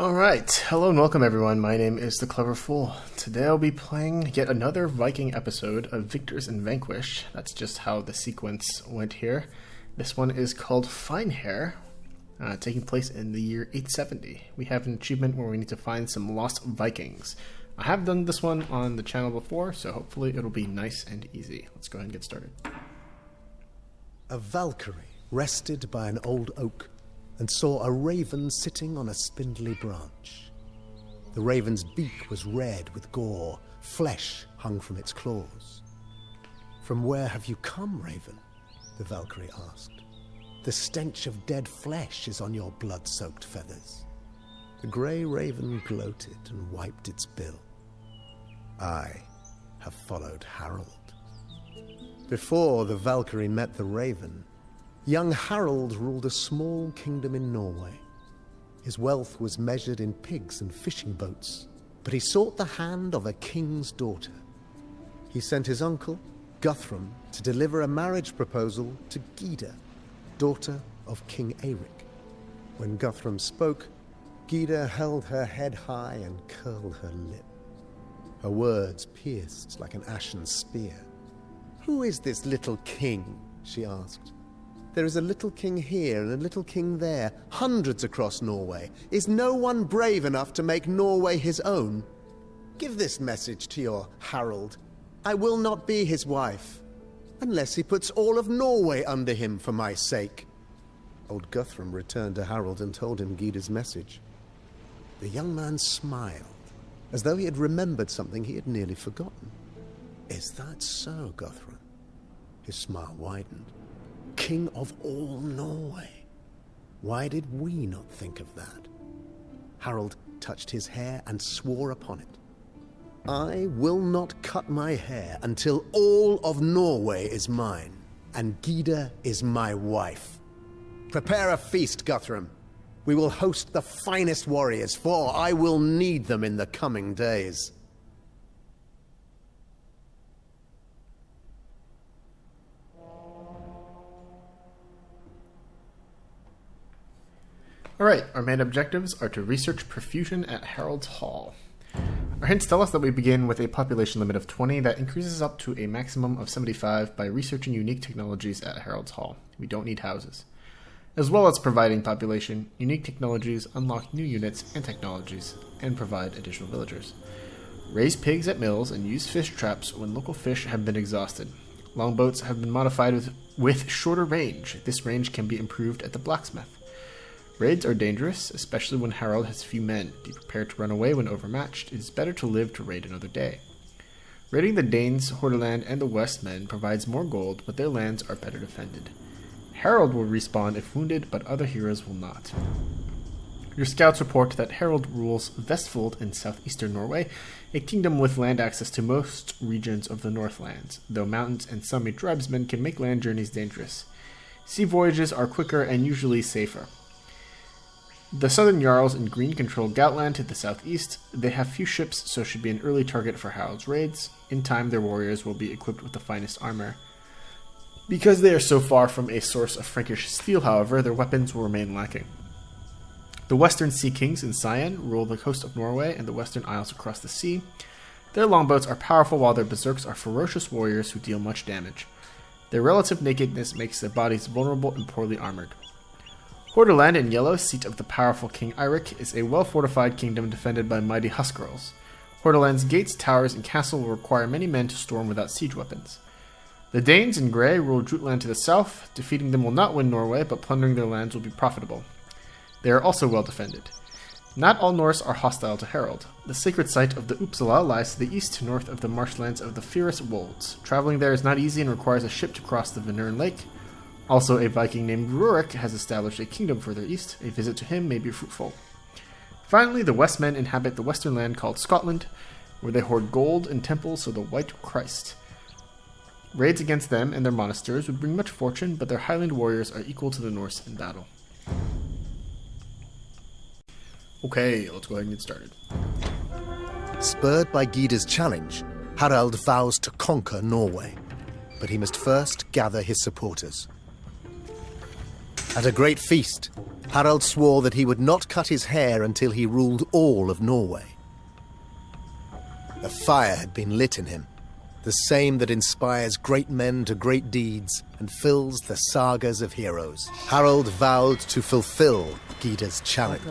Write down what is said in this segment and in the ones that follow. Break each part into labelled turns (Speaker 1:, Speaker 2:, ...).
Speaker 1: Alright, hello and welcome everyone. My name is The Clever Fool. Today I'll be playing yet another Viking episode of Victors and Vanquished. That's just how the sequence went here. This one is called Finehair, taking place in the year 870. We have an achievement where we need to find some lost Vikings. I have done this one on the channel before, so hopefully it'll be nice and easy. Let's go ahead and get started.
Speaker 2: A Valkyrie rested by an old oak and saw a raven sitting on a spindly branch. The raven's beak was red with gore, flesh hung from its claws. "From where have you come, raven?" the Valkyrie asked. "The stench of dead flesh is on your blood-soaked feathers." The grey raven gloated and wiped its bill. "I have followed Harold." Before the Valkyrie met the raven, young Harold ruled a small kingdom in Norway. His wealth was measured in pigs and fishing boats, but he sought the hand of a king's daughter. He sent his uncle, Guthrum, to deliver a marriage proposal to Gyda, daughter of King Eirik. When Guthrum spoke, Gyda held her head high and curled her lip. Her words pierced like an ashen spear. "Who is this little king?" she asked. "There is a little king here and a little king there, hundreds across Norway. Is no one brave enough to make Norway his own? Give this message to your Harold. I will not be his wife, unless he puts all of Norway under him for my sake." Old Guthrum returned to Harold and told him Gyda's message. The young man smiled, as though he had remembered something he had nearly forgotten. "Is that so, Guthrum?" His smile widened. "King of all Norway. Why did we not think of that?" Harold touched his hair and swore upon it. "I will not cut my hair until all of Norway is mine, and Gyda is my wife. Prepare a feast, Guthrum. We will host the finest warriors, for I will need them in the coming days."
Speaker 1: Alright, our main objectives are to research perfusion at Harold's Hall. Our hints tell us that we begin with a population limit of 20 that increases up to a maximum of 75 by researching unique technologies at Harold's Hall. We don't need houses. As well as providing population, unique technologies unlock new units and technologies, and provide additional villagers. Raise pigs at mills and use fish traps when local fish have been exhausted. Longboats have been modified with shorter range. This range can be improved at the blacksmith. Raids are dangerous, especially when Harold has few men. Be prepared to run away when overmatched. It is better to live to raid another day. Raiding the Danes, Hordaland, and the Westmen provides more gold, but their lands are better defended. Harold will respawn if wounded, but other heroes will not. Your scouts report that Harold rules Vestfold in southeastern Norway, a kingdom with land access to most regions of the Northlands, though mountains and Sami tribesmen can make land journeys dangerous. Sea voyages are quicker and usually safer. The southern Jarls in green control Goutland to the southeast. They have few ships, so should be an early target for Harold's raids. In time, their warriors will be equipped with the finest armor. Because they are so far from a source of Frankish steel, however, their weapons will remain lacking. The western sea kings in Cyan rule the coast of Norway and the western isles across the sea. Their longboats are powerful, while their berserks are ferocious warriors who deal much damage. Their relative nakedness makes their bodies vulnerable and poorly armored. Hordaland in yellow, seat of the powerful King Eirik, is a well-fortified kingdom defended by mighty Huskarls. Hordaland's gates, towers, and castle will require many men to storm without siege weapons. The Danes in grey rule Jutland to the south. Defeating them will not win Norway, but plundering their lands will be profitable. They are also well defended. Not all Norse are hostile to Harold. The sacred site of the Uppsala lies to the east, north of the marshlands of the Fierce Wolds. Traveling there is not easy and requires a ship to cross the Venern Lake. Also, a Viking named Rurik has established a kingdom further east. A visit to him may be fruitful. Finally, the Westmen inhabit the western land called Scotland, where they hoard gold and temples of the White Christ. Raids against them and their monasteries would bring much fortune, but their Highland warriors are equal to the Norse in battle. Okay, let's go ahead and get started.
Speaker 2: Spurred by Gyda's challenge, Harald vows to conquer Norway, but he must first gather his supporters. At a great feast, Harald swore that he would not cut his hair until he ruled all of Norway. A fire had been lit in him, the same that inspires great men to great deeds and fills the sagas of heroes. Harald vowed to fulfill Gyda's challenge.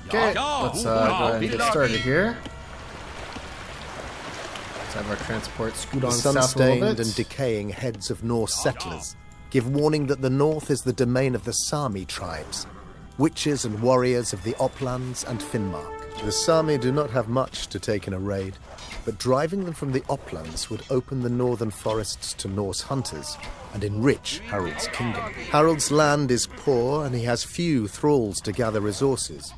Speaker 1: Okay, let's go ahead and get started here. Let's have our transport scoot on
Speaker 2: The
Speaker 1: south a little
Speaker 2: sun-stained
Speaker 1: bit.
Speaker 2: and decaying heads of Norse settlers give warning that the north is the domain of the Sami tribes, witches and warriors of the Uplands and Finnmark. The Sami do not have much to take in a raid, but driving them from the Uplands would open the northern forests to Norse hunters and enrich Harald's kingdom. Harald's land is poor and he has few thralls to gather resources.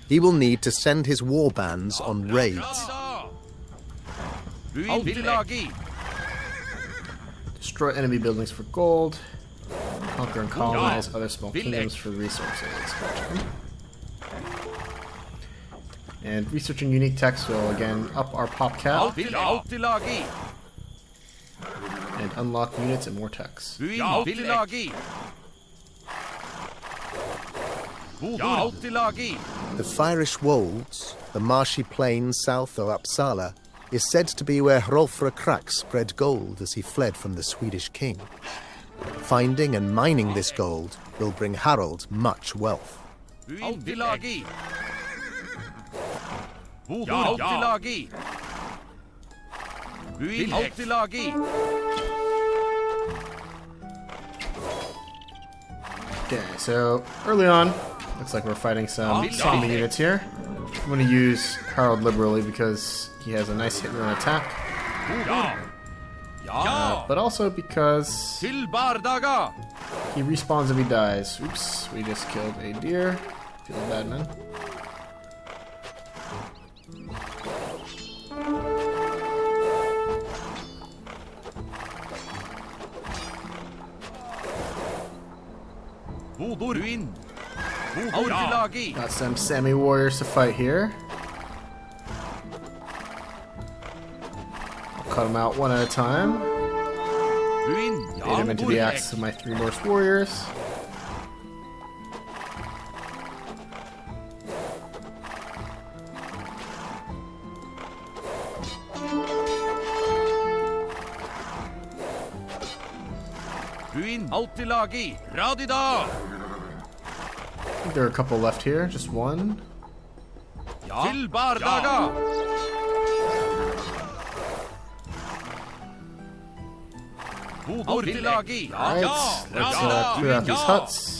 Speaker 2: He will need to send his war bands on raids.
Speaker 1: Destroy enemy buildings for gold. Conquer and colonize other small kingdoms for resources. Gotcha. And researching unique text will again up our pop cap and unlock units and more text.
Speaker 2: The Fyrish Wolds, the marshy plain south of Uppsala, is said to be where Hrolfra Krak spread gold as he fled from the Swedish king. Finding and mining this gold will bring Harald much wealth.
Speaker 1: Okay, so early on, looks like we're fighting some zombie units here. I'm going to use Harald liberally because he has a nice hit and run attack. But also because he respawns if he dies. Oops, we just killed a deer. Feeling bad, man. Got some Sami warriors to fight here. I'll cut them out one at a time. Bait him into the axes of my 3 Norse warriors. I think there are a couple left here, just one. Alright, let's clear out these huts.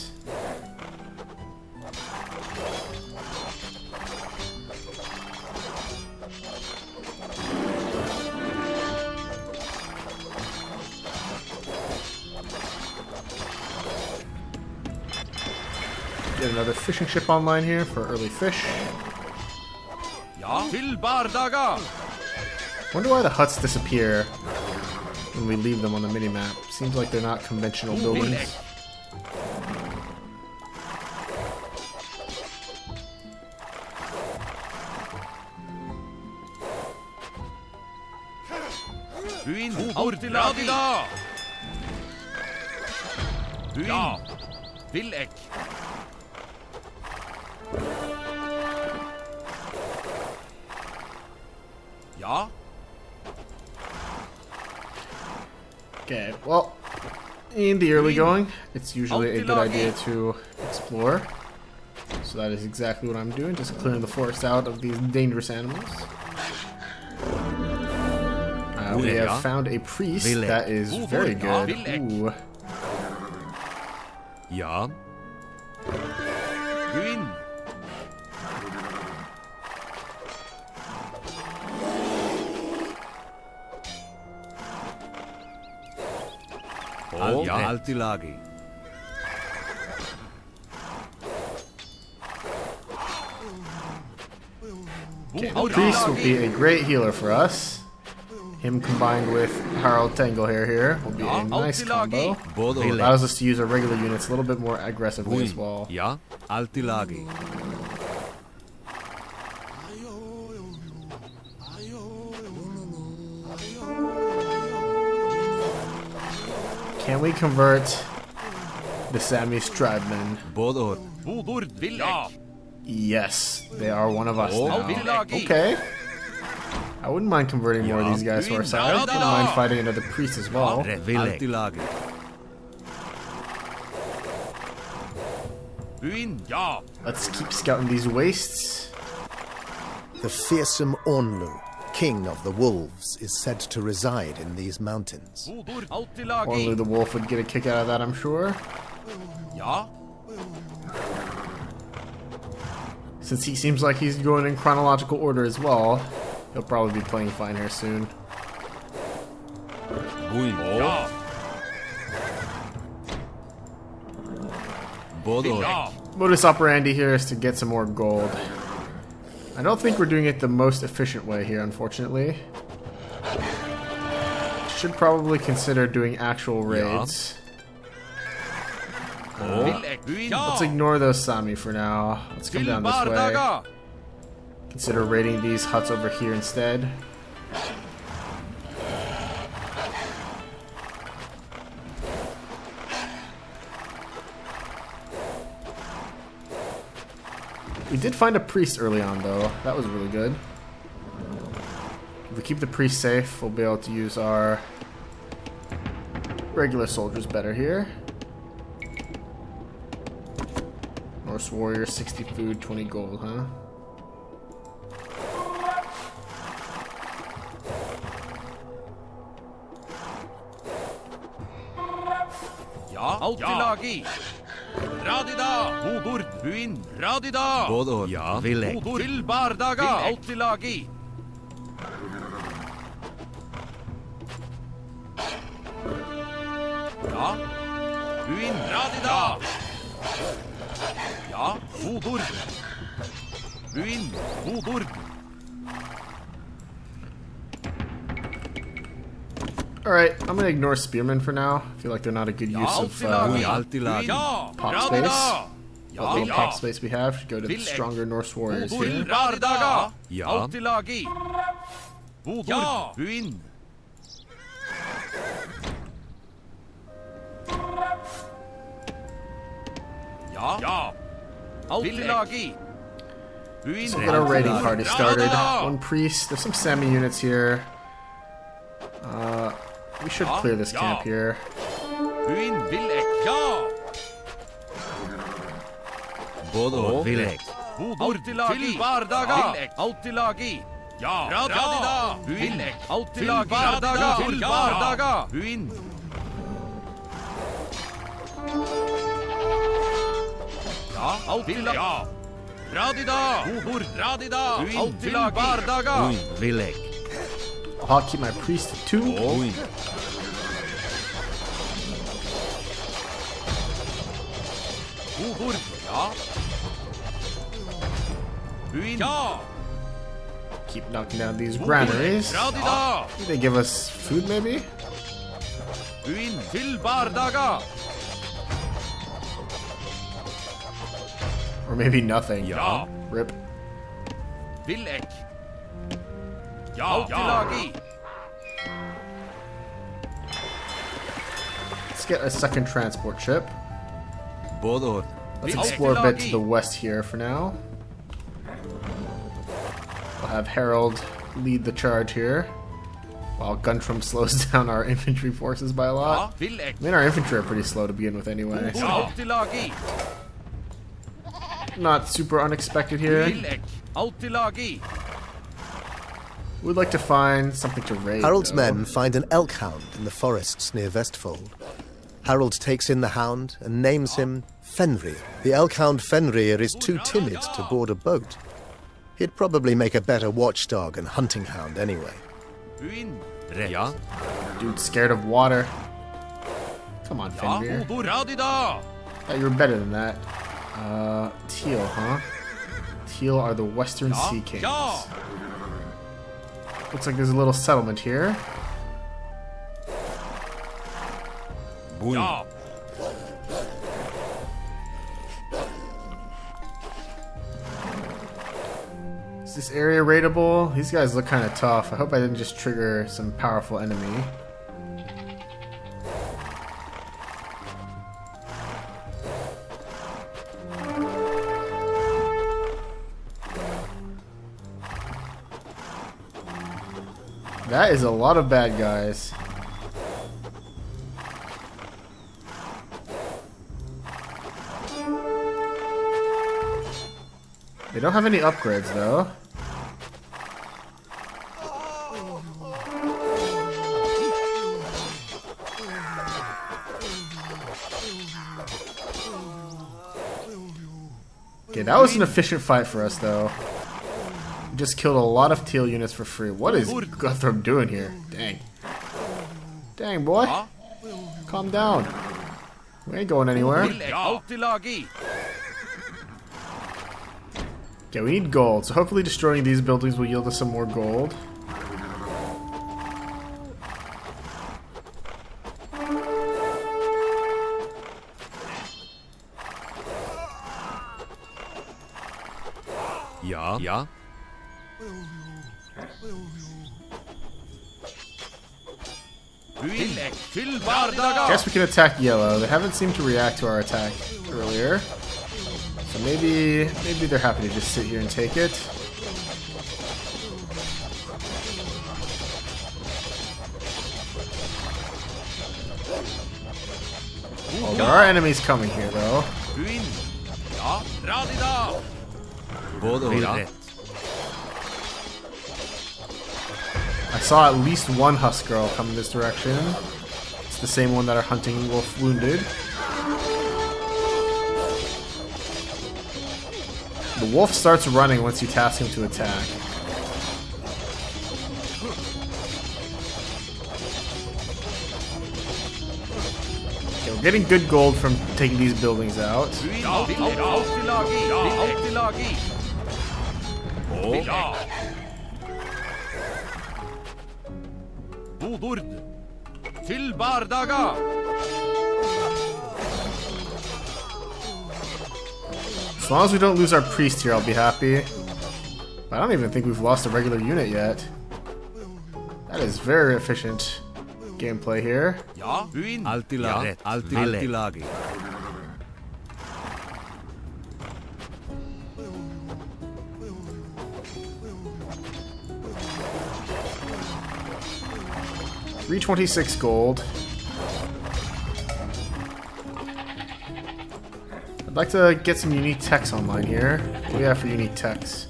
Speaker 1: Get another fishing ship online here for early fish. Wonder why the huts disappear when we leave them on the minimap. Seems like they're not conventional buildings. Okay, well, in the early going, it's usually a good idea to explore. So that is exactly what I'm doing, just clearing the forest out of these dangerous animals. We have found a priest that is very good. Ooh.
Speaker 3: Ja. Altilagi.
Speaker 1: Okay, the priest will be a great healer for us. Him combined with Harald Tanglehair here will be a nice combo. Allows us to use our regular units a little bit more aggressively as well.
Speaker 3: Ja, Altilagi.
Speaker 1: Can we convert the Sami Stridemen?
Speaker 3: Bådor.
Speaker 1: Yes, they are one of us
Speaker 3: Oh.
Speaker 1: now. Okay. I wouldn't mind converting more of these guys to our side. I wouldn't mind fighting another priest as well.
Speaker 3: Altilagi.
Speaker 1: Let's keep scouting these wastes.
Speaker 2: The fearsome Ornlu, king of the wolves, is said to reside in these mountains.
Speaker 1: Only the wolf would get a kick out of that, I'm sure. Since he seems like he's going in chronological order as well, he'll probably be playing Finehair soon.
Speaker 3: Bådor.
Speaker 1: Modus operandi here is to get some more gold. I don't think we're doing it the most efficient way here, unfortunately. Should probably consider doing actual raids. Let's ignore those Sami for now. Let's come down this way. Consider raiding these huts over here instead. We did find a priest early on, though. That was really good. If we keep the priest safe, we'll be able to use our regular soldiers better here. Norse warrior, 60 food, 20 gold, huh?
Speaker 4: Altilagi. Radida. Bodor. Buin. Radida.
Speaker 3: Bådor. Villek.
Speaker 4: Bodor. Til bardaga. Altilagi. Ja. Buin. Radida. Ja. Bodor. Buin. Bodor.
Speaker 1: Alright, I'm gonna ignore spearmen for now. I feel like they're not a good use of
Speaker 3: Altilagi.
Speaker 1: pop space. What little pop space we have should go to the stronger Norse warriors here.
Speaker 4: Bardaga.
Speaker 3: Ja.
Speaker 4: Altilagi. Bodor. Buin. Ja. Ja. Altilagi. Buin.
Speaker 1: So get our raiding party started. One priest. There's some Sami units here. We should clear this camp here.
Speaker 4: Buin. Villek. Ja.
Speaker 3: Bådor. Villek.
Speaker 4: Altilagi. Til bardaga. Altilagi. Ja. Radida. Buin. Altilagi. Bardaga. Til bardaga. Buin. Ja. Altilagi. Ja. Radida. Bodor. Radida. Buin. Til bardaga.
Speaker 3: Villek.
Speaker 1: I'll keep my priest at 2.
Speaker 4: Bodor. Ja. Buin. Ja.
Speaker 1: Keep knocking down these granaries.
Speaker 4: Radida.
Speaker 1: They give us food, maybe?
Speaker 4: Buin. Til bardaga.
Speaker 1: Or maybe nothing.
Speaker 4: Ja.
Speaker 1: Rip.
Speaker 4: Villek. Ja. Altilagi.
Speaker 1: Let's get a second transport ship.
Speaker 3: Bådor.
Speaker 1: Let's explore a bit to the west here for now. We'll have Harold lead the charge here, while Guntram slows down our infantry forces by a
Speaker 4: Ja.
Speaker 1: lot.
Speaker 4: Villek.
Speaker 1: I mean, our infantry are pretty slow to begin with anyway, so
Speaker 4: Altilagi.
Speaker 1: not super unexpected here.
Speaker 4: Villek. Altilagi.
Speaker 1: We'd like to find something to raid,
Speaker 2: Harold's
Speaker 1: though.
Speaker 2: men find an elk hound in the forests near Vestfold. Harold takes in the hound and names him Fenrir. The elk hound Fenrir is too timid to board a boat. He'd probably make a better watchdog and hunting hound anyway.
Speaker 4: Buin.
Speaker 3: Ja.
Speaker 1: Dude's scared of water. Come on,
Speaker 4: Ja.
Speaker 1: Fenrir.
Speaker 4: Bodor. Radida.
Speaker 1: You were better than that. Teal, huh? Teal are the Western Sea Kings.
Speaker 4: Ja.
Speaker 1: Looks like there's a little settlement here.
Speaker 4: Ja.
Speaker 1: Is this area raidable? These guys look kind of tough. I hope I didn't just trigger some powerful enemy. That is a lot of bad guys. They don't have any upgrades though. Okay, that was an efficient fight for us though. We just killed a lot of teal units for free. What is Guthrum doing here? Dang. Dang, boy. Calm down. We ain't going anywhere. Okay, we need gold, so hopefully destroying these buildings will yield us some more gold.
Speaker 3: Ja. Ja.
Speaker 1: Guess we can attack yellow. They haven't seemed to react to our attack earlier. So maybe they're happy to just sit here and take it. Oh, there are enemies coming here though. I saw at least one husk girl come in this direction. It's the same one that our hunting wolf wounded. The wolf starts running once you task him to attack. Okay, we're getting good gold from taking these buildings out. As long as we don't lose our priest here, I'll be happy. But I don't even think we've lost a regular unit yet. That is very efficient gameplay here.
Speaker 3: Altilagi.
Speaker 1: 326 gold. I'd like to get some unique techs online here. What do we have for unique techs?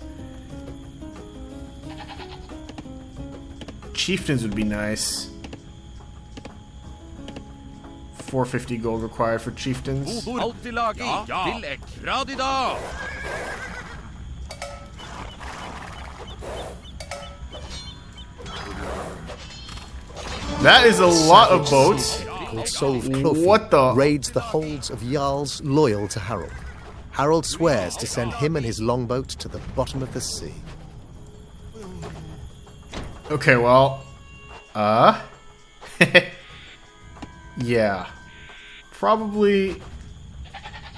Speaker 1: Chieftains would be nice. 450 gold required for chieftains. That is a lot of boats.
Speaker 2: Called Sol Clofi
Speaker 1: What the?
Speaker 2: raids the holds of Jarls loyal to Harold. Harold swears to send him and his longboat to the bottom of the sea.
Speaker 1: Okay, well, yeah, probably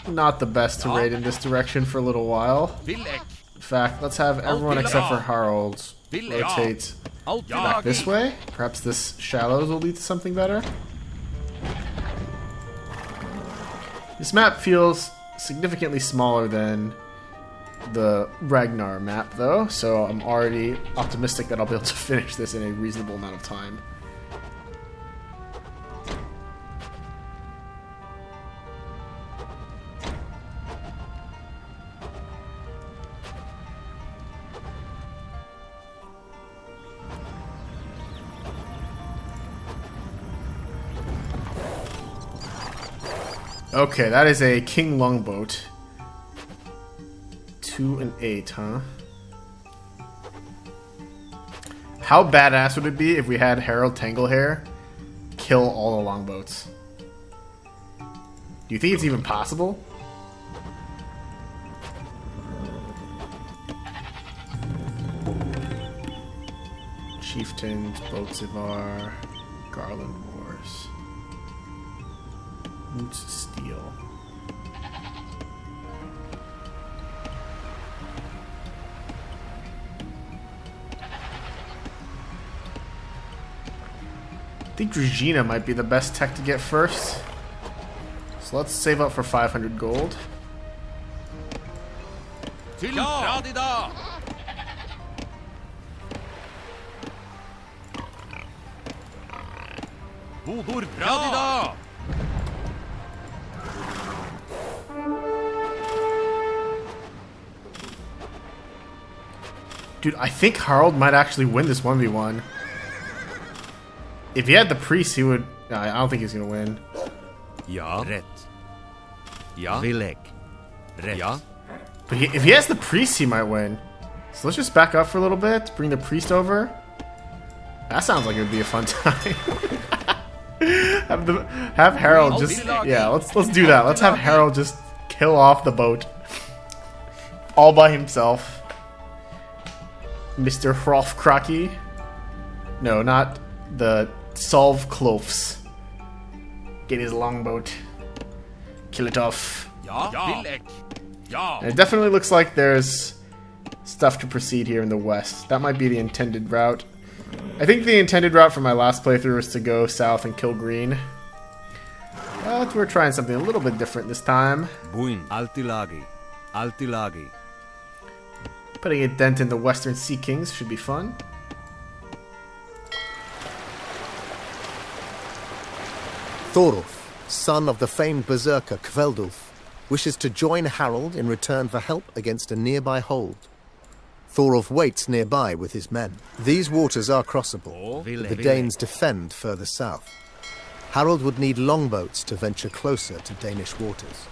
Speaker 1: not the best to raid in this direction for a little while. In fact, let's have everyone except for Harold rotate back this way. Perhaps this shallows will lead to something better. This map feels significantly smaller than the Ragnar map, though, so I'm already optimistic that I'll be able to finish this in a reasonable amount of time. Okay, that is a King Longboat. 2 and 8, huh? How badass would it be if we had Harold Tanglehair kill all the longboats? Do you think it's even possible? Chieftains, Boatsivar, Garland Wars. Moots Steel. I think Regina might be the best tech to get first. So let's save up for 500 gold.
Speaker 4: Bodor bra!
Speaker 1: Dude, I think Harald might actually win this 1v1. If he had the priest, he would... I don't think he's going to win.
Speaker 3: Ja. Rätt. Ja. Vilek. Rätt. Ja.
Speaker 1: But if he has the priest, he might win. So let's just back up for a little bit. Bring the priest over. That sounds like it would be a fun time. have Harold just... Yeah, let's do that. Let's have Harold just kill off the boat. All by himself. Mr. Hrolfkraki. No, not the Solve Clofs. Get his longboat. Kill it off.
Speaker 4: Ja, Vilek. Ja.
Speaker 1: And it definitely looks like there's stuff to proceed here in the west. That might be the intended route. I think the intended route for my last playthrough was to go south and kill green. But we're trying something a little bit different this time.
Speaker 3: Buin. Altilagi. Altilagi.
Speaker 1: Putting a dent in the Western Sea Kings should be fun.
Speaker 2: Thorulf, son of the famed berserker Kveldulf, wishes to join Harold in return for help against a nearby hold. Thorulf waits nearby with his men. These waters are crossable, but the Danes defend further south. Harold would need longboats to venture closer to Danish waters.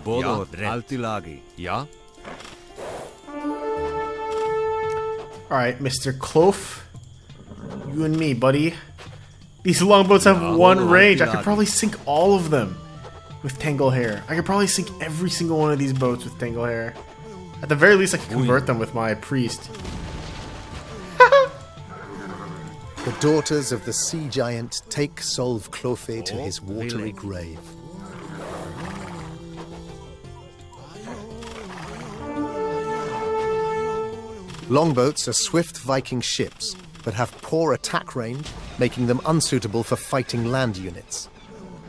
Speaker 3: Bodor. Altilagi. Ja.
Speaker 1: Alright, Mr. Clof. You and me, buddy. These longboats have one range. I could probably sink all of them with Tanglehair. I could probably sink every single one of these boats with Tanglehair. At the very least, I could convert them with my priest.
Speaker 2: The daughters of the sea giant take Solve Clofe to his watery grave. Longboats are swift Viking ships, but have poor attack range, making them unsuitable for fighting land units.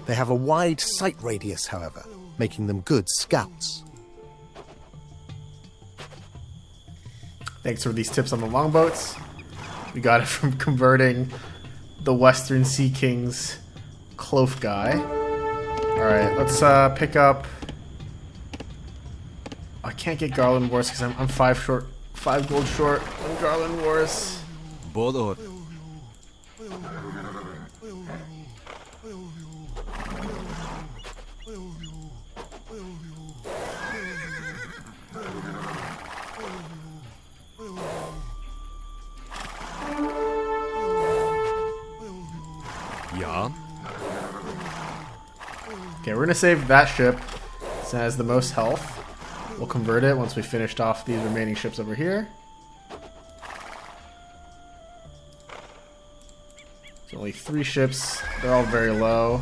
Speaker 2: They have a wide sight radius, however, making them good scouts.
Speaker 1: Thanks for these tips on the longboats. We got it from converting the Western Sea King's Clof guy. Alright, let's pick up... I can't get Garland Wars because I'm 5 gold short on Garland Wars.
Speaker 3: Bodor. Ja.
Speaker 1: Okay, we're gonna save that ship. It has the most health. We'll convert it once we finished off these remaining ships over here. There's only 3 ships. They're all very low.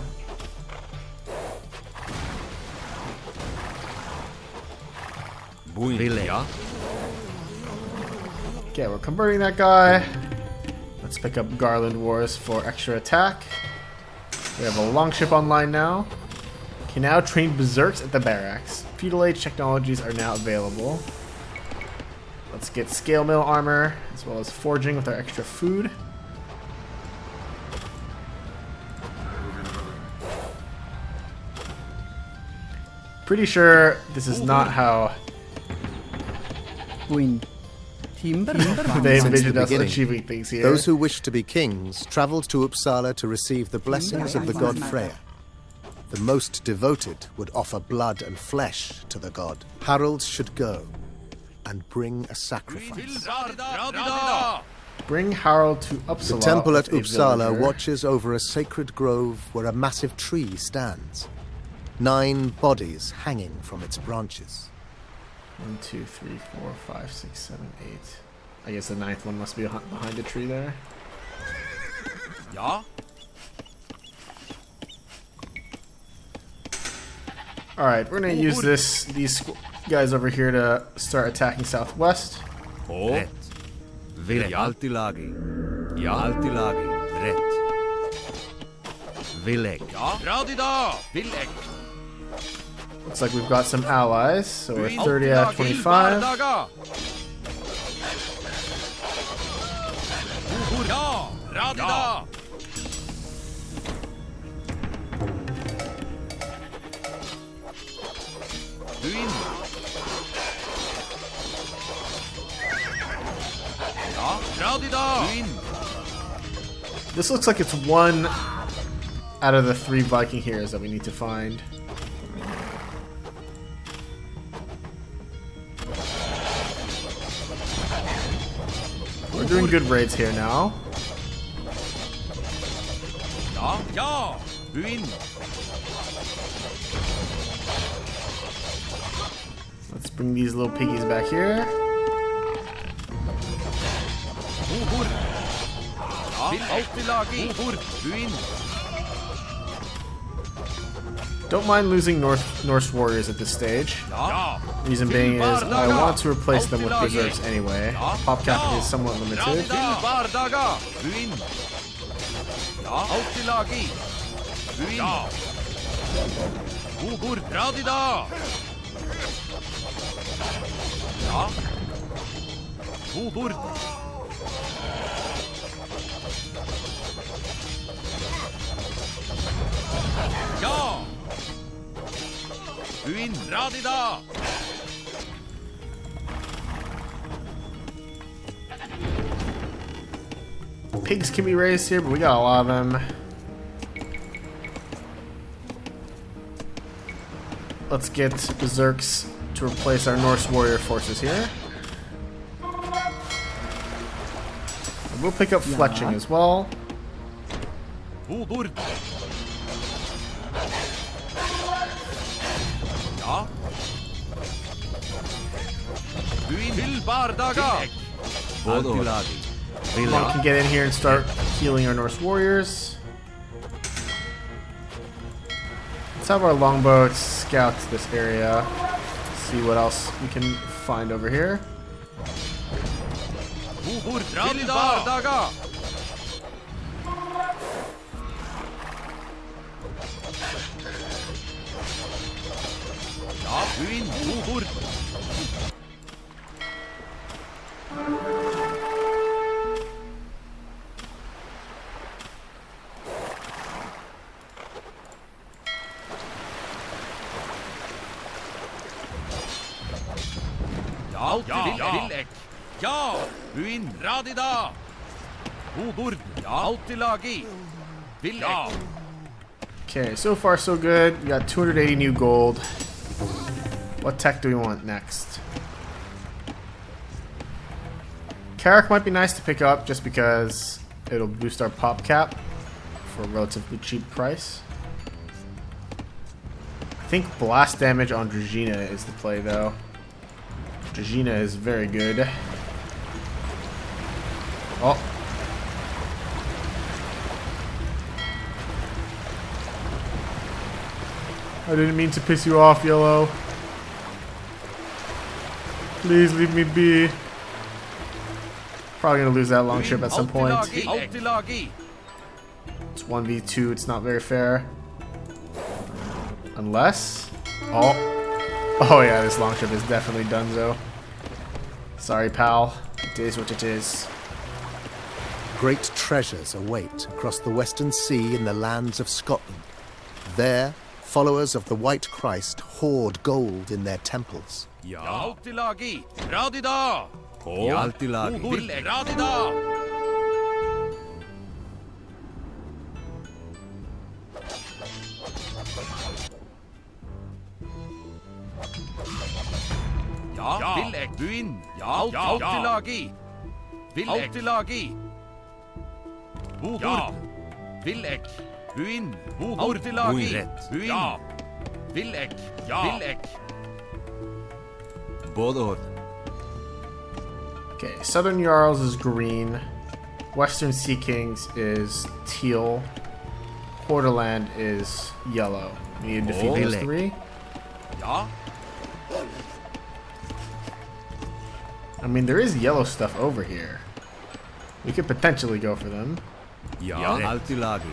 Speaker 3: Buin. Ja.
Speaker 1: Okay, we're converting that guy. Let's pick up Garland Wars for extra attack. We have a longship online now. Can now train berserks at the barracks. Feudal Age technologies are now available. Let's get scale mill armor, as well as forging with our extra food. Pretty sure this is not how they envisioned us achieving things here.
Speaker 2: Those who wished to be kings travelled to Uppsala to receive the blessings of the god Freya. The most devoted would offer blood and flesh to the god. Harold should go and bring a sacrifice.
Speaker 1: Bring Harold to Uppsala.
Speaker 2: The temple at
Speaker 1: with a
Speaker 2: Uppsala
Speaker 1: villager.
Speaker 2: watches over a sacred grove where a massive tree stands. 9 bodies hanging from its branches.
Speaker 1: 1, 2, 3, 4, 5, 6, 7, 8. I guess the 9th one must be behind the tree there.
Speaker 4: Ja.
Speaker 1: Alright, we're gonna use these guys over here to start attacking southwest.
Speaker 3: Rätt. Vilek. Altilagi. Ja. Altilagi. Rätt. Vilek.
Speaker 4: Ja. Bra de da! Vilek.
Speaker 1: Looks like we've got some allies, so we're 30 out of 25.
Speaker 4: Bardaga. Ja, radida. Buin. Ja, radida. Buin.
Speaker 1: This looks like it's one out of the 3 Viking heroes that we need to find. We're doing good raids here now.
Speaker 4: Ja, ja. Buin.
Speaker 1: Let's bring these little piggies back here.
Speaker 4: Bobor. Ja, alltid lagi. Bobor. Buin.
Speaker 1: Don't mind losing Norse warriors at this stage.
Speaker 4: Ja.
Speaker 1: Reason being is I want to replace them with berserks anyway. Pop cap is somewhat limited.
Speaker 4: Bardaga. Buin. Ja, alltid lagi. Buin. Ja. Bobor. Radida. Ja. Bobor. Ja. Buin. Radida.
Speaker 1: Pigs can be raised here, but we got a lot of them. Let's get berserks to replace our Norse warrior forces here. And we'll pick up fletching as well.
Speaker 4: Bobor. Ja. Buin. Til Bardaga.
Speaker 3: Altilagi.
Speaker 1: Monk can get in here and start healing our Norse warriors. Let's have our longboats scout this area. See what else we can find over here.
Speaker 4: Bobor. Til Bardaga. Ja, Buin. Bobor. Ja, Villek. Ja, Buin. Radida. Bobor. Ja, alltid lagi. Villek.
Speaker 1: Okay, so far so good. We got 280 new gold. What tech do we want next? Carrack might be nice to pick up just because it'll boost our pop cap for a relatively cheap price. I think blast damage on Dragina is the play though. Dragina is very good. Oh. I didn't mean to piss you off, Yellow. Please leave me be. Probably gonna lose that long ship at some point.
Speaker 4: Alltid lagi.
Speaker 1: It's 1v2, it's not very fair. Unless... Oh. Oh yeah, this long ship is definitely donezo. Sorry, pal. It is what it is.
Speaker 2: Great treasures await across the Western Sea in the lands of Scotland. There, followers of the White Christ hoard gold in their temples.
Speaker 4: Ja, alltid lagi. Radida.
Speaker 3: Altilagi.
Speaker 4: Villek. Radida. Ja, Villek. Buin. Ja, alltid lagi. Villek. Alltid lagi. Bobor. Villek. Buin. Bobor. Alltid lagi.
Speaker 3: Buinrett.
Speaker 4: Buin. Ja. Villek. Ja. Villek.
Speaker 3: Bodor.
Speaker 1: Okay, Southern Jarls is green. Western Sea Kings is teal. Borderland is yellow. We need to defeat those
Speaker 3: Villek.
Speaker 1: 3.
Speaker 4: Ja.
Speaker 1: I mean, there is yellow stuff over here. We could potentially go for them.
Speaker 3: Ja, Altilagi.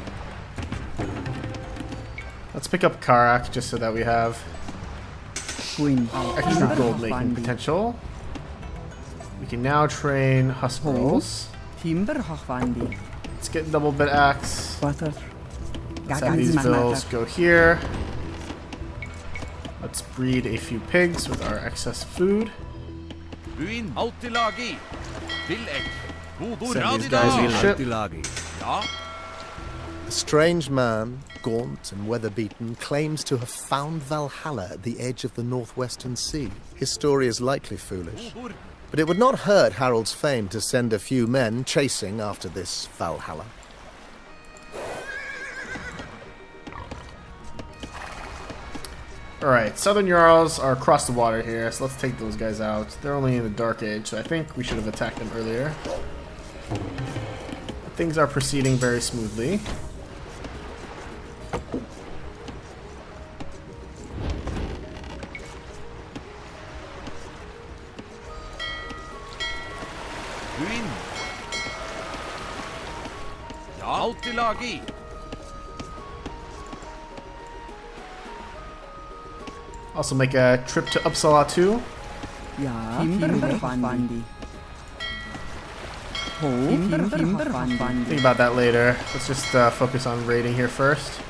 Speaker 1: Let's pick up Karak just so that we have extra gold making potential. We can now train husk girls. Let's get double bit axe. Let's have these vills go here. Let's breed a few pigs with our excess food.
Speaker 4: Buin Altilagi. Vilek.
Speaker 1: Send these guys to the ship.
Speaker 4: Ja.
Speaker 2: A strange man, gaunt and weather-beaten, claims to have found Valhalla at the edge of the northwestern sea. His story is likely foolish, but it would not hurt Harold's fame to send a few men chasing after this Valhalla.
Speaker 1: Alright, Southern Jarls are across the water here, so let's take those guys out. They're only in the Dark Age, so I think we should have attacked them earlier. Things are proceeding very smoothly.
Speaker 4: Buin. Ja. Altilagi.
Speaker 1: Also make a trip to Uppsala too. Think about that later. Let's just focus on raiding here first.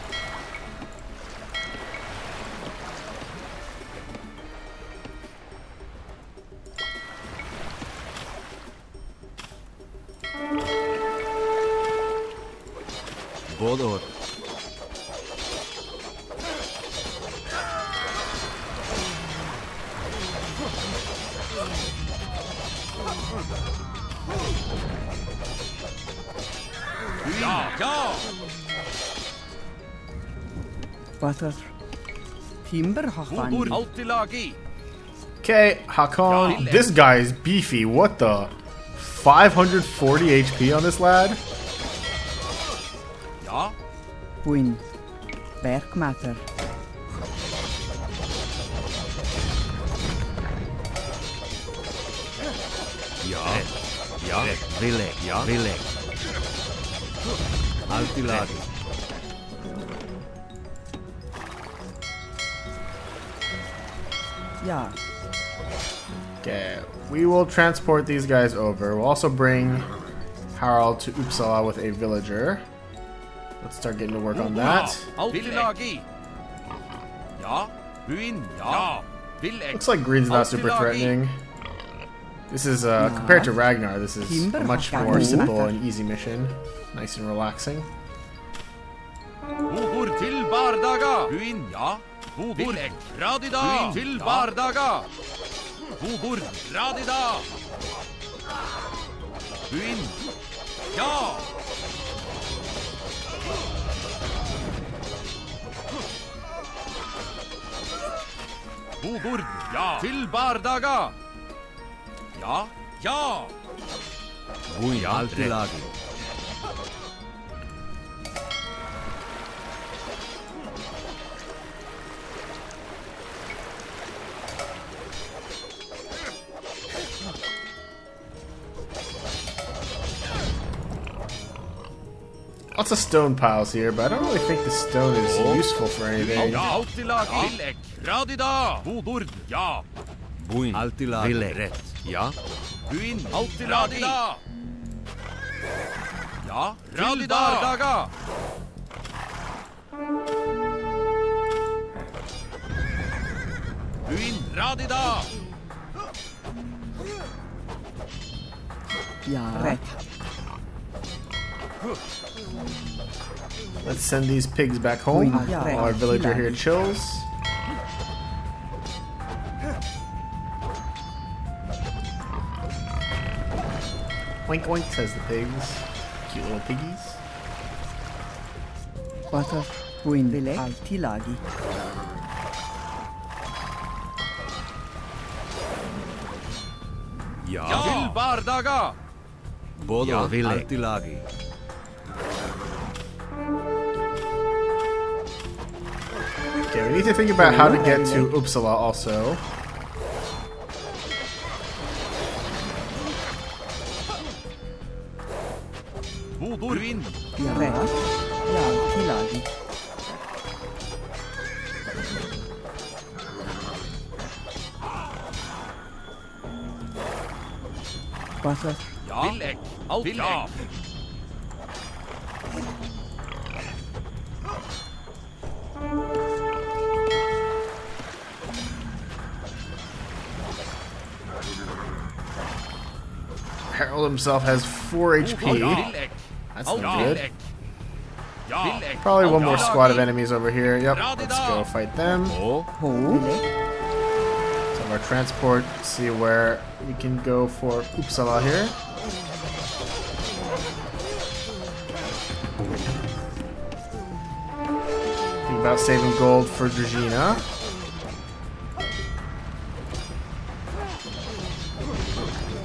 Speaker 3: Bodor.
Speaker 4: Ja. Ja. Altilagi.
Speaker 1: Okay, Hakon. This guy is beefy. What the? 540 HP on this lad?
Speaker 4: Ja.
Speaker 3: Ja. Ja. Vilek. Ja. Vilek. Altilagi.
Speaker 1: Okay, we will transport these guys over. We'll also bring Harald to Uppsala with a villager. Let's start getting to work on that.
Speaker 4: Altilagi. Ja. Buin. Ja. Vilek.
Speaker 1: Looks like greed's not super threatening. This is, compared to Ragnar, this is a much more simple and easy mission. Nice and relaxing.
Speaker 4: Bobor til Bardaga. Buin. Ja. Vilek. Radida. Buin til Bardaga. Bobor. Radida. Buin. Ja. Bobor. Ja. Til Bardaga. Ja. Ja.
Speaker 3: Buin. Altilagi.
Speaker 1: Lots of stone piles here, but I don't really think the stone is useful for anything.
Speaker 4: Ja. Altilagi. Vilek. Radida. Bobor. Ja.
Speaker 3: Buin. Altilagi. Vilek. Ja.
Speaker 4: Buin. Altilagi. Ja. Radida. Bardaga. Buin. Radida.
Speaker 1: Let's send these pigs back home while our villager here chills. Oink oink, says the pigs. Cute little piggies.
Speaker 3: Ja.
Speaker 4: Til Bardaga.
Speaker 3: Bodor. Vilek. Altilagi.
Speaker 1: Okay, we need to think about how to get to Uppsala also.
Speaker 4: Buin.
Speaker 5: Butter.
Speaker 4: Ja. Vilek. Ja.
Speaker 1: Harold himself has 4 HP.
Speaker 4: Vilek.
Speaker 1: That's not good.
Speaker 4: Vilek. Ja. Vilek.
Speaker 1: Probably one more squad of enemies over here. Yep, let's go fight them.
Speaker 3: Oh.
Speaker 5: Vilek.
Speaker 1: Let's have our transport, see where we can go for Uppsala here. Think about saving gold for Dragina.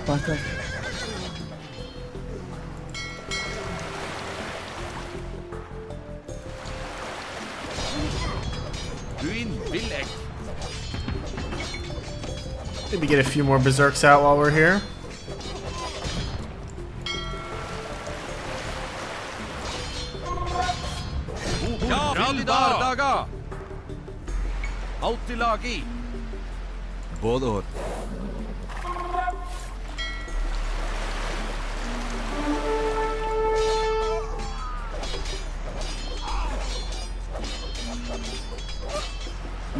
Speaker 5: Butter.
Speaker 4: Buin. Vilek.
Speaker 1: Maybe get a few more berserks out while we're here.
Speaker 4: Ja. Vilbardaga. Altilagi.
Speaker 3: Bodor.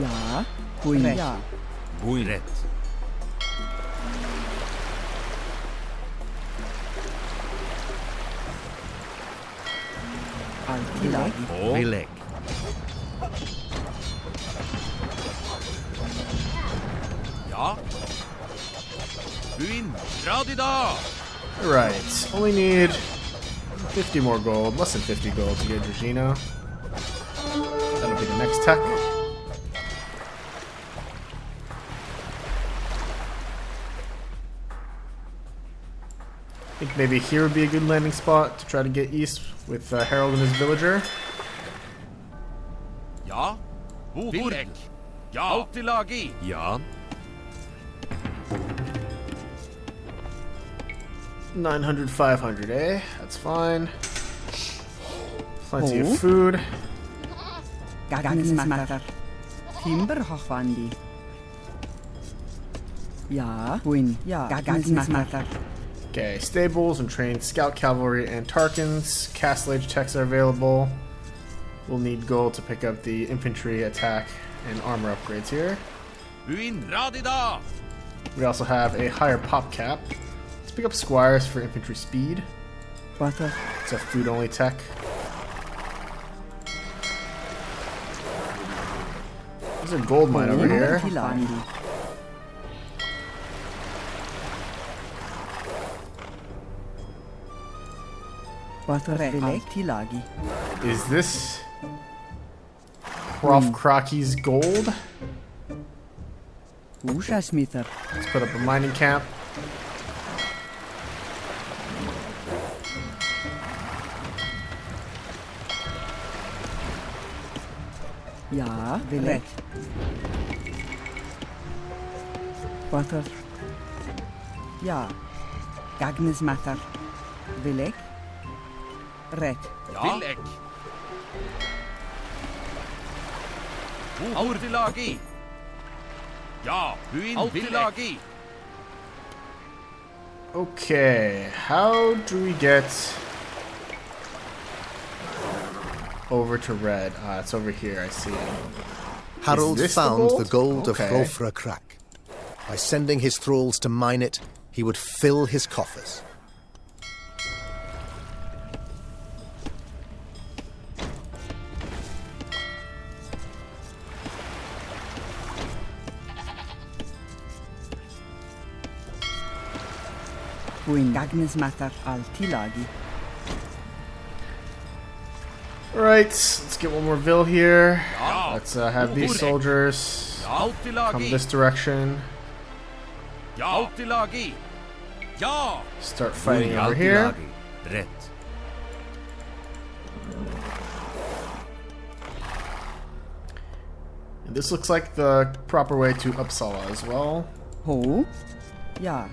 Speaker 5: Ja. Buin. Ja.
Speaker 3: Buin. Rätt.
Speaker 5: Altilagi.
Speaker 3: Oh. Vilek.
Speaker 4: Ja. Buin. Radida.
Speaker 1: Right, only need 50 more gold, less than 50 gold to get Dragina. That'll be the next tech. I think maybe here would be a good landing spot to try to get east with Harold and his villager.
Speaker 4: Ja. Vilek. Ja. Altilagi.
Speaker 3: Ja.
Speaker 1: 900, 500, eh? That's fine. Plenty of food.
Speaker 5: Gagnismatter. Timber hochwandi. Ja. Buin. Ja. Gagnismatter.
Speaker 1: Okay, stables and trained scout cavalry and Tarkans. Castle Age techs are available. We'll need gold to pick up the infantry attack and armor upgrades here.
Speaker 4: Buin. Radida.
Speaker 1: We also have a higher pop cap. Let's pick up squires for infantry speed.
Speaker 5: Butter.
Speaker 1: It's a food only tech. There's a gold mine over here.
Speaker 5: Altilagi. Butter. Altilagi.
Speaker 1: Is this Prof. Crocky's gold?
Speaker 5: Ushasmitter.
Speaker 1: Let's put up a mining camp.
Speaker 5: Ja. Vilek. Butter. Ja. Gagnismatter. Vilek. Red.
Speaker 4: Ja. Vilek. Altilagi. Ja. Buin. Altilagi.
Speaker 1: Okay, how do we get over to red? Ah, it's over here, I see.
Speaker 2: Harold
Speaker 1: this the
Speaker 2: found
Speaker 1: gold?
Speaker 2: the gold
Speaker 1: Okay.
Speaker 2: of Hrofra Krak. By sending his thralls to mine it, he would fill his coffers.
Speaker 5: Buin. Gagnismatter. Altilagi.
Speaker 1: Alright, let's get one more Vil here.
Speaker 4: Ja.
Speaker 1: Let's have these soldiers come
Speaker 4: Altilagi.
Speaker 1: this direction.
Speaker 4: Ja. Altilagi. Ja.
Speaker 1: Start fighting
Speaker 3: Buin.
Speaker 1: over here.
Speaker 3: Altilagi. Rätt.
Speaker 1: And this looks like the proper way to Uppsala as well.
Speaker 5: Ho. Ja.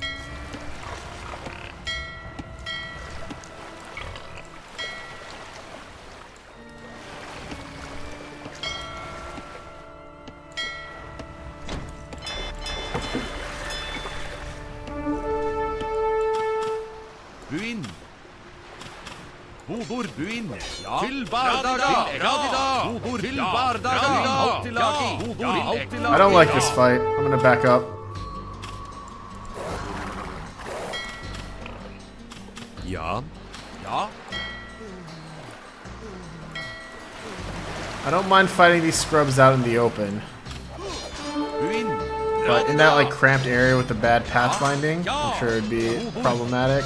Speaker 4: Buin, ja. Til bardaga. Radida. Bobor, til bardaga. Altilagi. Bobor, altilagi.
Speaker 1: I don't like this fight. I'm gonna back up.
Speaker 3: Ja.
Speaker 4: Ja.
Speaker 1: I don't mind fighting these scrubs out in the open.
Speaker 4: Buin,
Speaker 1: But in that like cramped area with the bad pathfinding, I'm sure it'd be problematic.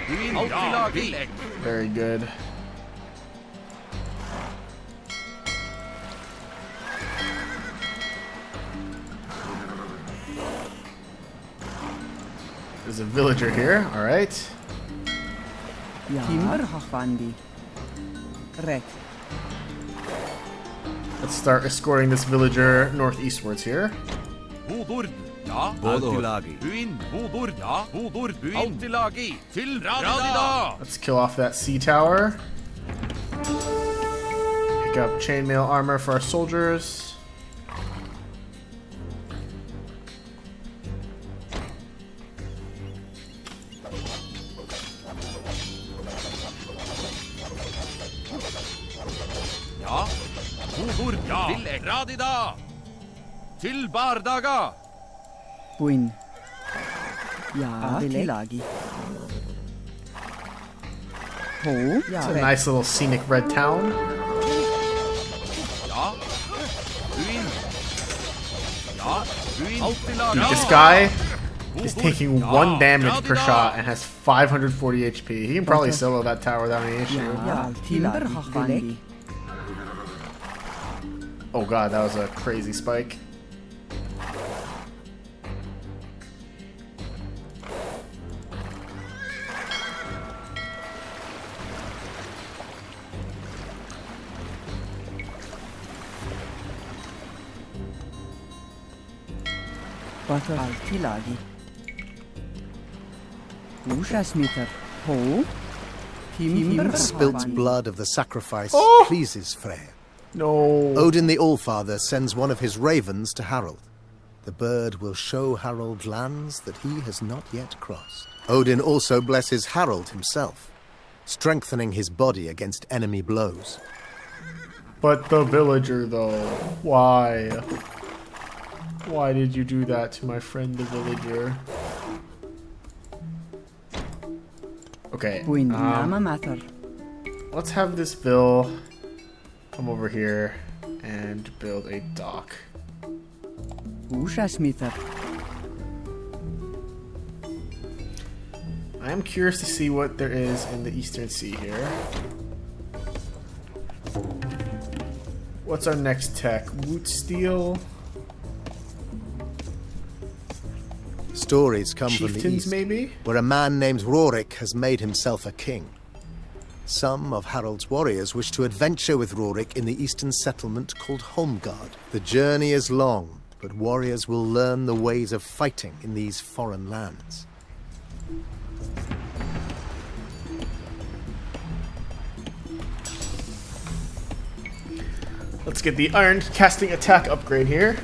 Speaker 4: Buin, altilagi.
Speaker 1: Very good. There's a villager here, alright.
Speaker 5: Ja. Timberhochwandi. Rek.
Speaker 1: Let's start escorting this villager northeastwards here.
Speaker 4: Bobor, ja.
Speaker 3: Altilagi.
Speaker 4: Buin, bobor, ja. Bobor, buin. Altilagi. Til radida.
Speaker 1: Let's kill off that sea tower. Pick up chainmail armor for our soldiers.
Speaker 4: Ja. Bobor, ja. Til radida. Til bardaga.
Speaker 5: Buin. Ja. Altilagi. Ho. Ja.
Speaker 1: It's a nice little scenic red town.
Speaker 4: Ja. Buin. Ja. Buin. Altilagi.
Speaker 1: Dude, this guy is taking 1 damage per shot and has 540 HP. He can probably solo that tower without any issue.
Speaker 5: Ja. Timberhochwandi.
Speaker 1: Oh god, that was a crazy spike.
Speaker 5: Butter altilagi. Ushasmitter. Ho.
Speaker 2: The spilt blood of the sacrifice pleases Freyr.
Speaker 1: No.
Speaker 2: Odin the Allfather sends one of his ravens to Harald. The bird will show Harald lands that he has not yet crossed. Odin also blesses Harald himself, strengthening his body against enemy blows.
Speaker 1: But the villager, though. Why? Why did you do that to my friend the villager? Okay.
Speaker 5: Buin. Nama matter.
Speaker 1: Let's have this Bill come over here and build a dock.
Speaker 5: Ushasmitter.
Speaker 1: I am curious to see what there is in the Eastern Sea here. What's our next tech? Woot steel?
Speaker 2: Stories come from the
Speaker 1: Chieftains,
Speaker 2: east,
Speaker 1: maybe?
Speaker 2: where a man named Rorik has made himself a king. Some of Harald's warriors wish to adventure with Rorik in the eastern settlement called Holmgard. The journey is long, but warriors will learn the ways of fighting in these foreign lands.
Speaker 1: Let's get the iron casting attack upgrade here.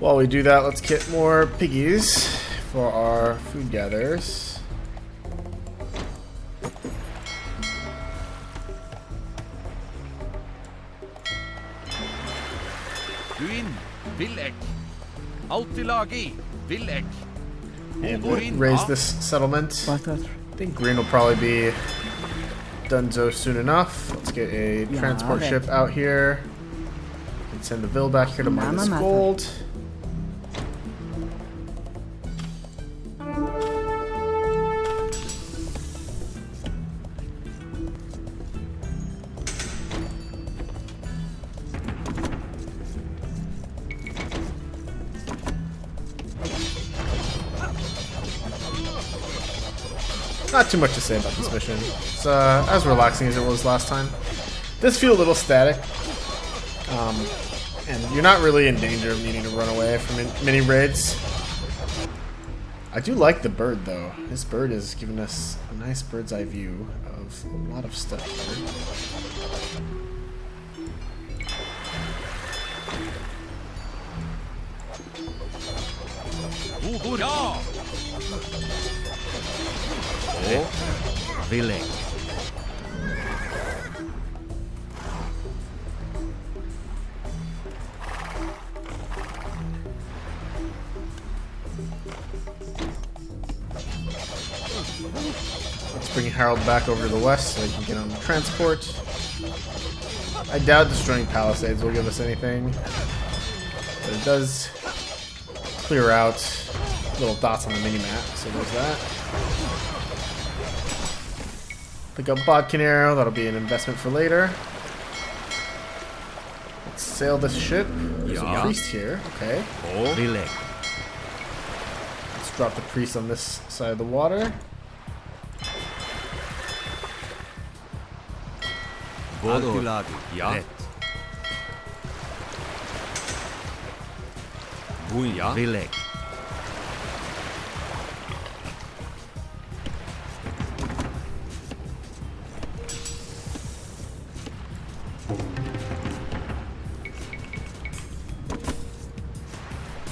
Speaker 1: While we do that, let's get more piggies for our food gatherers.
Speaker 4: Buin, Vilek. Altilagi, Vilek.
Speaker 1: And we'll raise this settlement.
Speaker 5: Butter.
Speaker 1: I think green will probably be donezo soon enough. Let's get a
Speaker 5: Yeah,
Speaker 1: transport
Speaker 5: okay.
Speaker 1: ship out here. And send the Vil back here to mine this
Speaker 5: Mama.
Speaker 1: gold. Not too much to say about this mission. It's as relaxing as it was last time. Does feel a little static. And you're not really in danger of needing to run away from mini raids. I do like the bird though. This bird has given us a nice bird's eye view of a lot of stuff here.
Speaker 4: Ja.
Speaker 3: O. Vilek.
Speaker 1: Let's bring Harold back over to the west so he can get on the transport. I doubt destroying palisades will give us anything, but it does clear out little dots on the mini-map, so there's that. Pick up Bodkin Arrow, that'll be an investment for later. Let's sail this ship. There's a priest here, okay.
Speaker 3: O. Vilek.
Speaker 1: Let's drop the priest on this side of the water.
Speaker 3: Altilagi. Ja. Ret. Buin. Ja. Vilek.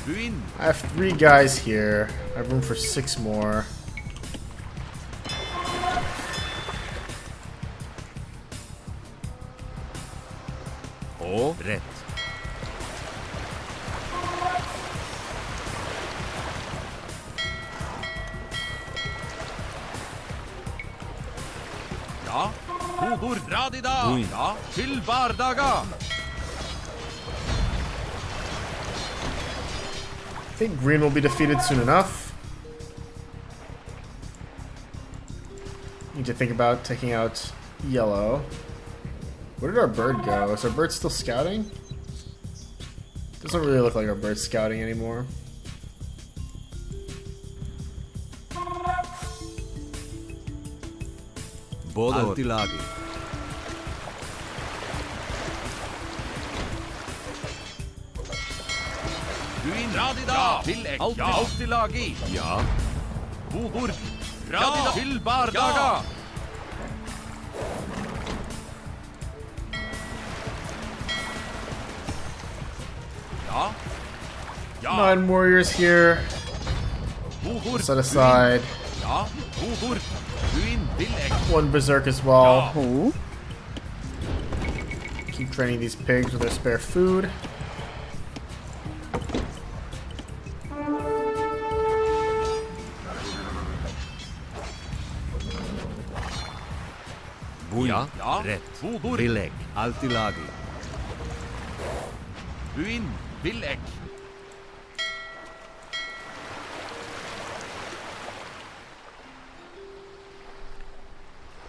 Speaker 4: Buin.
Speaker 1: I have 3 guys here. I have room for 6 more.
Speaker 3: O. Ret.
Speaker 4: Ja. Hobor Radida.
Speaker 3: Buin.
Speaker 4: Ja. Til Bardaga.
Speaker 1: I think green will be defeated soon enough. Need to think about taking out yellow. Where did our bird go? Is our bird still scouting? Doesn't really look like our bird's scouting anymore.
Speaker 3: Bodor. Altilagi.
Speaker 4: Buin Radida. Til Altilagi.
Speaker 3: Ja.
Speaker 4: Hobor Radida. Til Bardaga. Ja. Ja.
Speaker 1: 9 warriors here.
Speaker 4: Hobor.
Speaker 1: Set aside.
Speaker 4: Ja. Hobor. Buin Vilek.
Speaker 1: 1 berserk as well.
Speaker 5: Ho.
Speaker 1: Keep training these pigs with their spare food.
Speaker 3: Buin.
Speaker 4: Ja.
Speaker 3: Ret.
Speaker 4: Hobor.
Speaker 3: Vilek. Altilagi.
Speaker 4: Buin Vilek.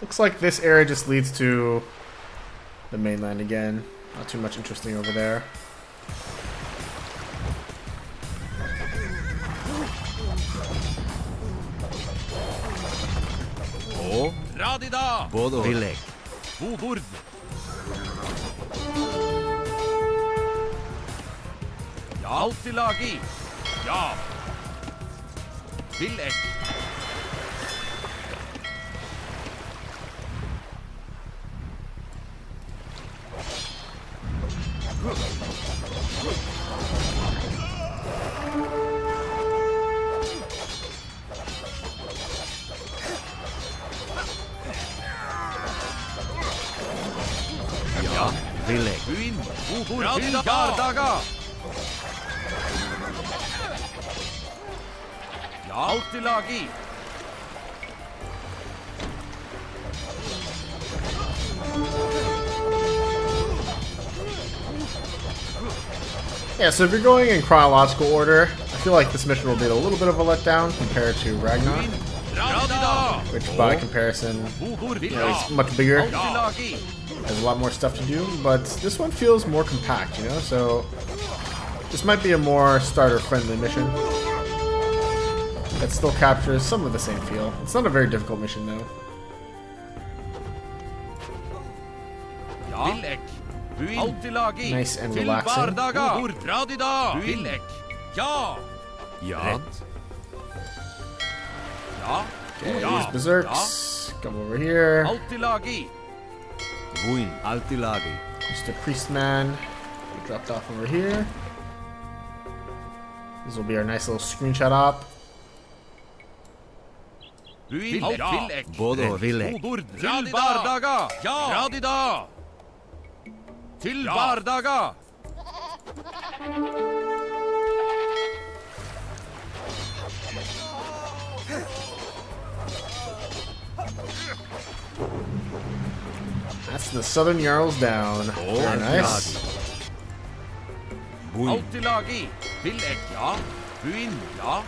Speaker 1: Looks like this area just leads to the mainland again. Not too much interesting over there.
Speaker 3: O.
Speaker 4: Radida.
Speaker 3: Bodor. Vilek.
Speaker 4: Hobor. Ja. Altilagi. Ja. Vilek.
Speaker 3: Ja. Vilek.
Speaker 4: Buin Hobor. Radida. Bardaga. Ja. Altilagi.
Speaker 1: Yeah, so if you're going in chronological order, I feel like this mission will be a little bit of a letdown compared to Ragnar,
Speaker 4: Radida.
Speaker 1: which by comparison
Speaker 4: Hobor
Speaker 1: is much bigger,
Speaker 4: Altilagi.
Speaker 1: has a lot more stuff to do, but this one feels more compact, you know, so this might be a more starter-friendly mission that still captures some of the same feel. It's not a very difficult mission, though.
Speaker 4: Ja. Vilek. Buin Altilagi.
Speaker 1: Nice and
Speaker 4: Til
Speaker 1: relaxing.
Speaker 4: Bardaga. Hobor Radida. Vilek. Ja.
Speaker 3: Ja.
Speaker 4: Ret. Ja.
Speaker 1: Okay,
Speaker 4: Ja.
Speaker 1: these berserks. Come over here.
Speaker 4: Altilagi.
Speaker 3: Buin. Altilagi.
Speaker 1: Just a priestman. Dropped off over here. This will be our nice little screenshot op.
Speaker 4: Buin, ja. Villek.
Speaker 3: Både Villek.
Speaker 4: Hodord, til Bardaga. Ja. Radida. Til Bardaga.
Speaker 1: That's the Southern Jarls down. Very nice.
Speaker 3: Buin.
Speaker 4: Altilagi. Villek, ja. Buin, ja.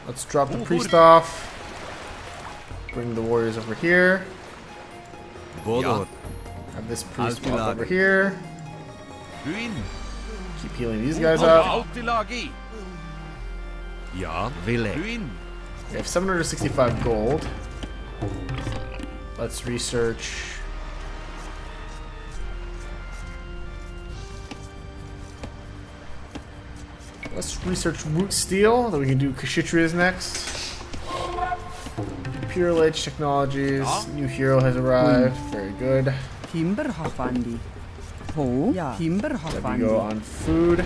Speaker 1: Let's drop the priest off. Bring the warriors over here.
Speaker 3: Både
Speaker 1: Have this priest walk
Speaker 3: Altilagi.
Speaker 1: over here.
Speaker 4: Buin.
Speaker 1: Keep healing these guys up.
Speaker 4: Altilagi.
Speaker 3: Ja, Villek.
Speaker 4: Buin.
Speaker 1: We have 765 gold. Let's research. Let's research root steel. Then we can do Kashitrias next. Pure Lich technologies. New hero has arrived. Very good.
Speaker 5: Timber Hafandi. Ho. Ja. Timber
Speaker 1: Then we go
Speaker 5: Hafandi.
Speaker 1: on food.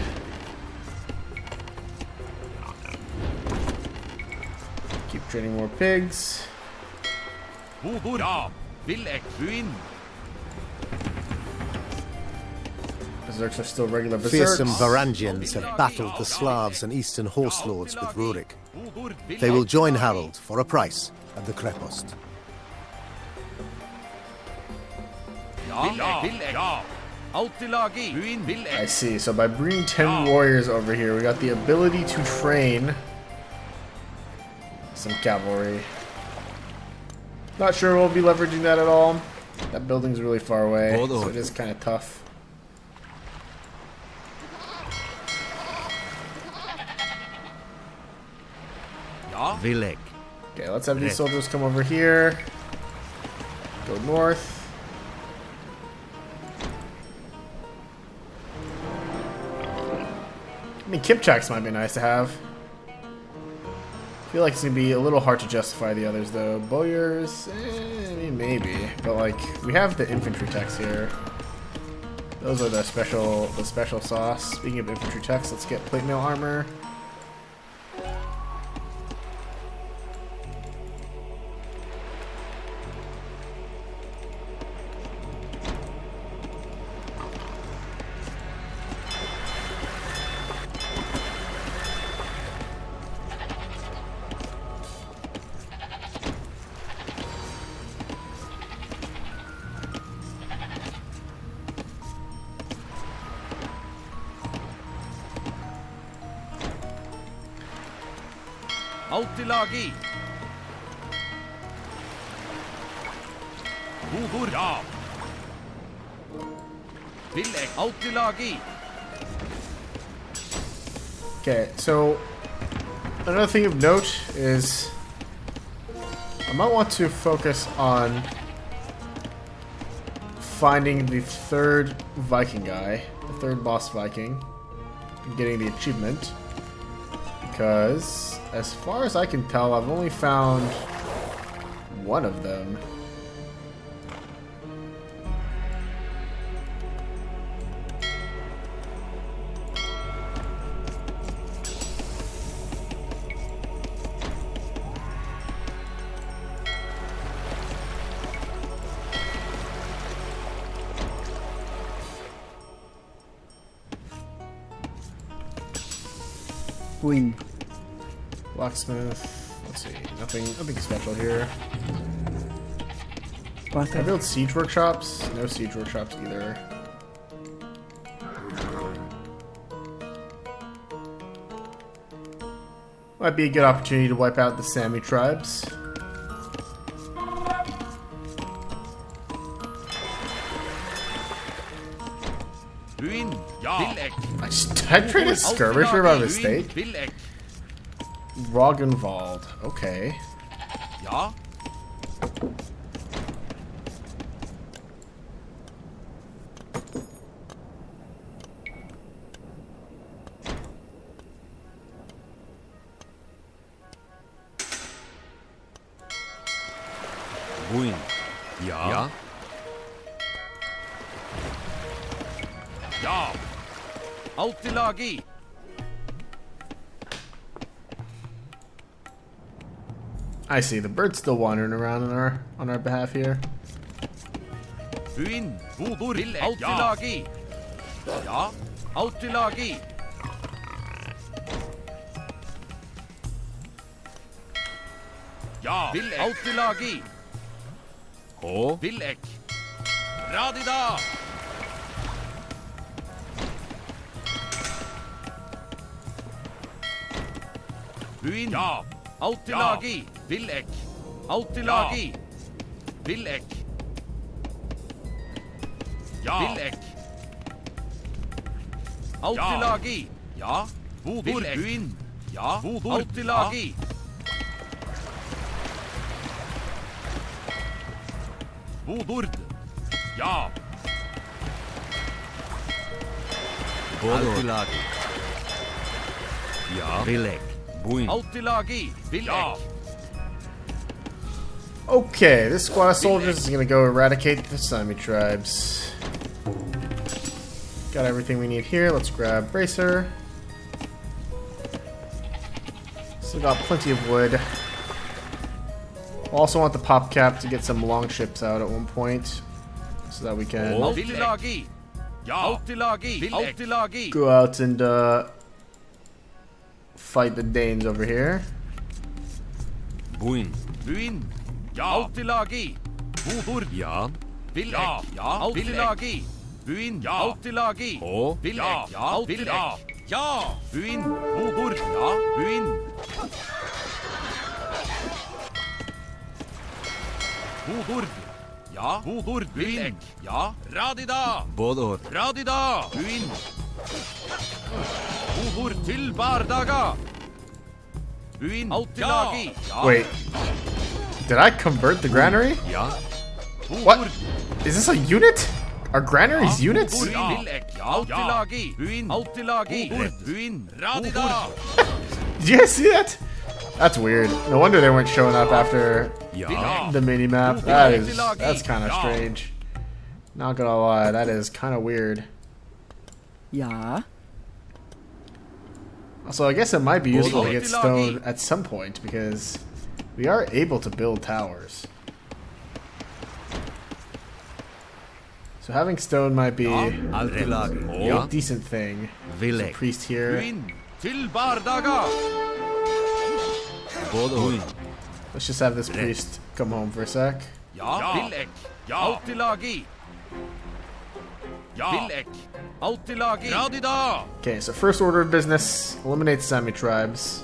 Speaker 1: Keep training more pigs.
Speaker 4: Hodord, ja. Villek. Buin.
Speaker 1: Berserks are still regular berserks.
Speaker 2: Fearsome Varangians have battled the Slavs and Eastern Horse Lords with Rurik.
Speaker 4: Hodord,
Speaker 2: They will join Harold for a price at the Krepost.
Speaker 4: Ja. Villek. Ja. Altilagi. Buin.
Speaker 1: I
Speaker 4: Villek.
Speaker 1: see. So by bringing 10 warriors over here, we got the ability to train some cavalry. Not sure we'll be leveraging that at all. That building's really far away, so it is kind of tough.
Speaker 4: Ja.
Speaker 3: Villek.
Speaker 1: Okay, let's have these soldiers come over here. Go north. I mean, Kipchaks might be nice to have. I feel like it's gonna be a little hard to justify the others though. Bowyers, I mean maybe, but like we have the infantry techs here. Those are the special sauce. Speaking of infantry techs, let's get plate mail armor.
Speaker 4: Altilagi. Hodord, ja. Villek. Altilagi.
Speaker 1: Okay, so another thing of note is I might want to focus on finding the third Viking guy, the third boss Viking, and getting the achievement. Because, as far as I can tell, I've only found one of them.
Speaker 5: Buin.
Speaker 1: Blacksmith. Let's see. Nothing special here. Can I
Speaker 5: Butter.
Speaker 1: build siege workshops? No siege workshops either. Might be a good opportunity to wipe out the Sami tribes.
Speaker 4: Buin. Ja. Villek.
Speaker 1: I traded a skirmisher by mistake.
Speaker 4: Villek.
Speaker 1: Roggenwald. Okay.
Speaker 4: Ja.
Speaker 3: Buin. Ja.
Speaker 4: Ja. Altilagi.
Speaker 1: I see. The bird's still wandering around on our behalf here.
Speaker 4: 부인, 부부, 아웃딜하기. 야, 아웃딜하기. 야, 아웃딜하기.
Speaker 3: 호,
Speaker 4: 빌렉. 라디다. 부인, 야, 아웃딜하기. 빌렉. 아웃딜하기. 빌렉. 야, 빌렉. 아웃딜하기. 야, 부부, 부인. 야, 부부, 아웃딜하기. 부부르드. 야,
Speaker 3: 보돌, 야, 빌렉, 부인,
Speaker 4: 아웃딜하기. 빌렉.
Speaker 1: Okay, this squad of soldiers is gonna go eradicate the Sami tribes. Got everything we need here. Let's grab Bracer. Still got plenty of wood. Also want the pop cap to get some long ships out at one point, so that we can
Speaker 4: 아웃딜하기. 야, 아웃딜하기. 아웃딜하기.
Speaker 1: go out and fight the Danes over here.
Speaker 3: 부인,
Speaker 4: 부인. 야, 아웃딜하기. 부부,
Speaker 3: 야,
Speaker 4: 빌렉. 야, 아웃딜하기. 부인. 야, 아웃딜하기.
Speaker 3: 호,
Speaker 4: 빌렉. 야, 아웃딜렉. 야, 부인. 부부. 야, 부인. 부부. 야, 부부. 빌렉. 야, 라디다.
Speaker 3: 보돌,
Speaker 4: 라디다. 부인. 부부 til bardaga. 부인. 아웃딜하기. 야,
Speaker 1: Wait, did I convert the granary?
Speaker 3: 야,
Speaker 1: What? Is this a unit? Are granaries units?
Speaker 4: 부인. 빌렉. 야, 아웃딜하기. 부인. 아웃딜하기. 부인. 라디다.
Speaker 1: Did you guys see that? That's weird. No wonder they weren't showing up after
Speaker 3: 야,
Speaker 1: the mini map. That's kind of strange. Not gonna lie, that is kind of weird.
Speaker 5: Ja.
Speaker 1: Also, I guess it might be useful to get stone at some point because we are able to build towers. So having stone might be a
Speaker 3: 알틸라기, 야,
Speaker 1: decent thing. There's a
Speaker 3: 빌렉,
Speaker 1: priest here.
Speaker 4: 부인. til bardaga.
Speaker 3: 보돌,
Speaker 1: Let's just have this priest come home for a sec.
Speaker 4: 야, 빌렉. 야, 아웃딜하기. 야, 빌렉. 아웃딜하기. 라디다.
Speaker 1: Okay, so first order of business, eliminate Sami tribes.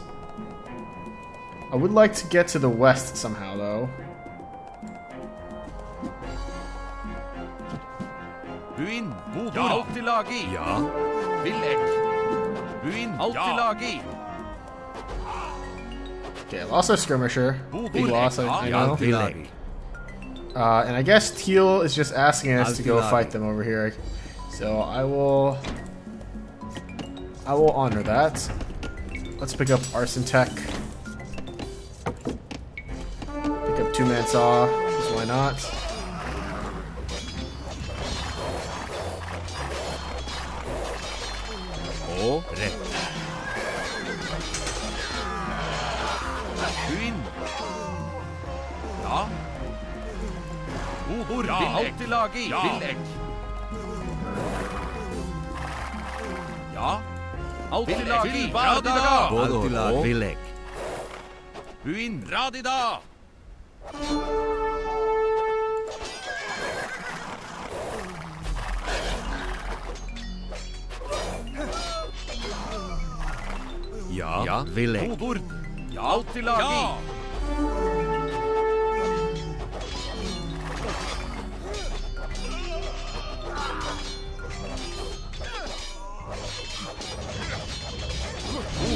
Speaker 1: I would like to get to the west somehow, though.
Speaker 4: 부인. 부부. 아웃딜하기.
Speaker 3: 야,
Speaker 4: 빌렉. 부인. 아웃딜하기.
Speaker 1: Okay, lost our skirmisher. Big loss, I know.
Speaker 3: 알틸라기,
Speaker 1: And I guess Teal is just asking us to go
Speaker 3: Altilagi.
Speaker 1: fight them over here. So I will honor that. Let's pick up Arson Tech. Pick up Two-Man Saw, because why not?
Speaker 3: 호, 렉,
Speaker 4: 부인. 야. 부부. 아웃딜하기. 빌렉. 야. 아웃딜하기. 라디다.
Speaker 3: 보돌, 빌렉,
Speaker 4: 부인. 라디다.
Speaker 3: 야, 빌렉,
Speaker 4: 부부. 야, 아웃딜하기.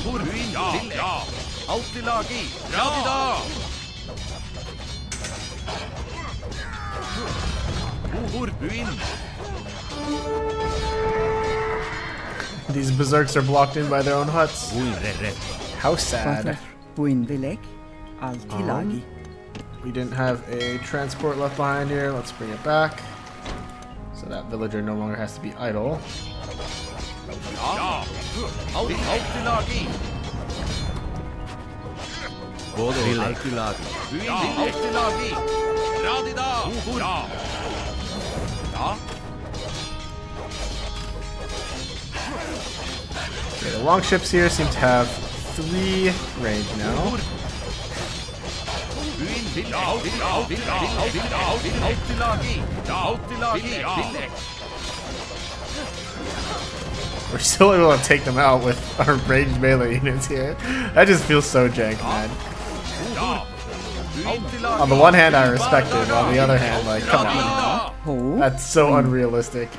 Speaker 4: 부부. 부인. 빌렉. 아웃딜하기. 라디다. 부부. 부인.
Speaker 1: These berserks are blocked in by their own huts.
Speaker 3: 부인, 렉,
Speaker 1: How sad.
Speaker 5: Buin Vilek. Altilagi.
Speaker 1: We didn't have a transport left behind here. Let's bring it back. So that villager no longer has to be idle.
Speaker 4: 야. 아웃딜하기.
Speaker 3: Vil alltid lage.
Speaker 4: Buin alltid lagi. Radida. Bobor. Ja. Ja.
Speaker 1: Okay, the longships here seem to have 3 range now.
Speaker 4: Buin vil alltid lagi. Alltid lagi.
Speaker 1: We're still able to take them out with our ranged melee units here. That just feels so jank, man. On the one hand, I respect it. On the other hand, like, come on.
Speaker 5: Ho.
Speaker 1: That's so unrealistic.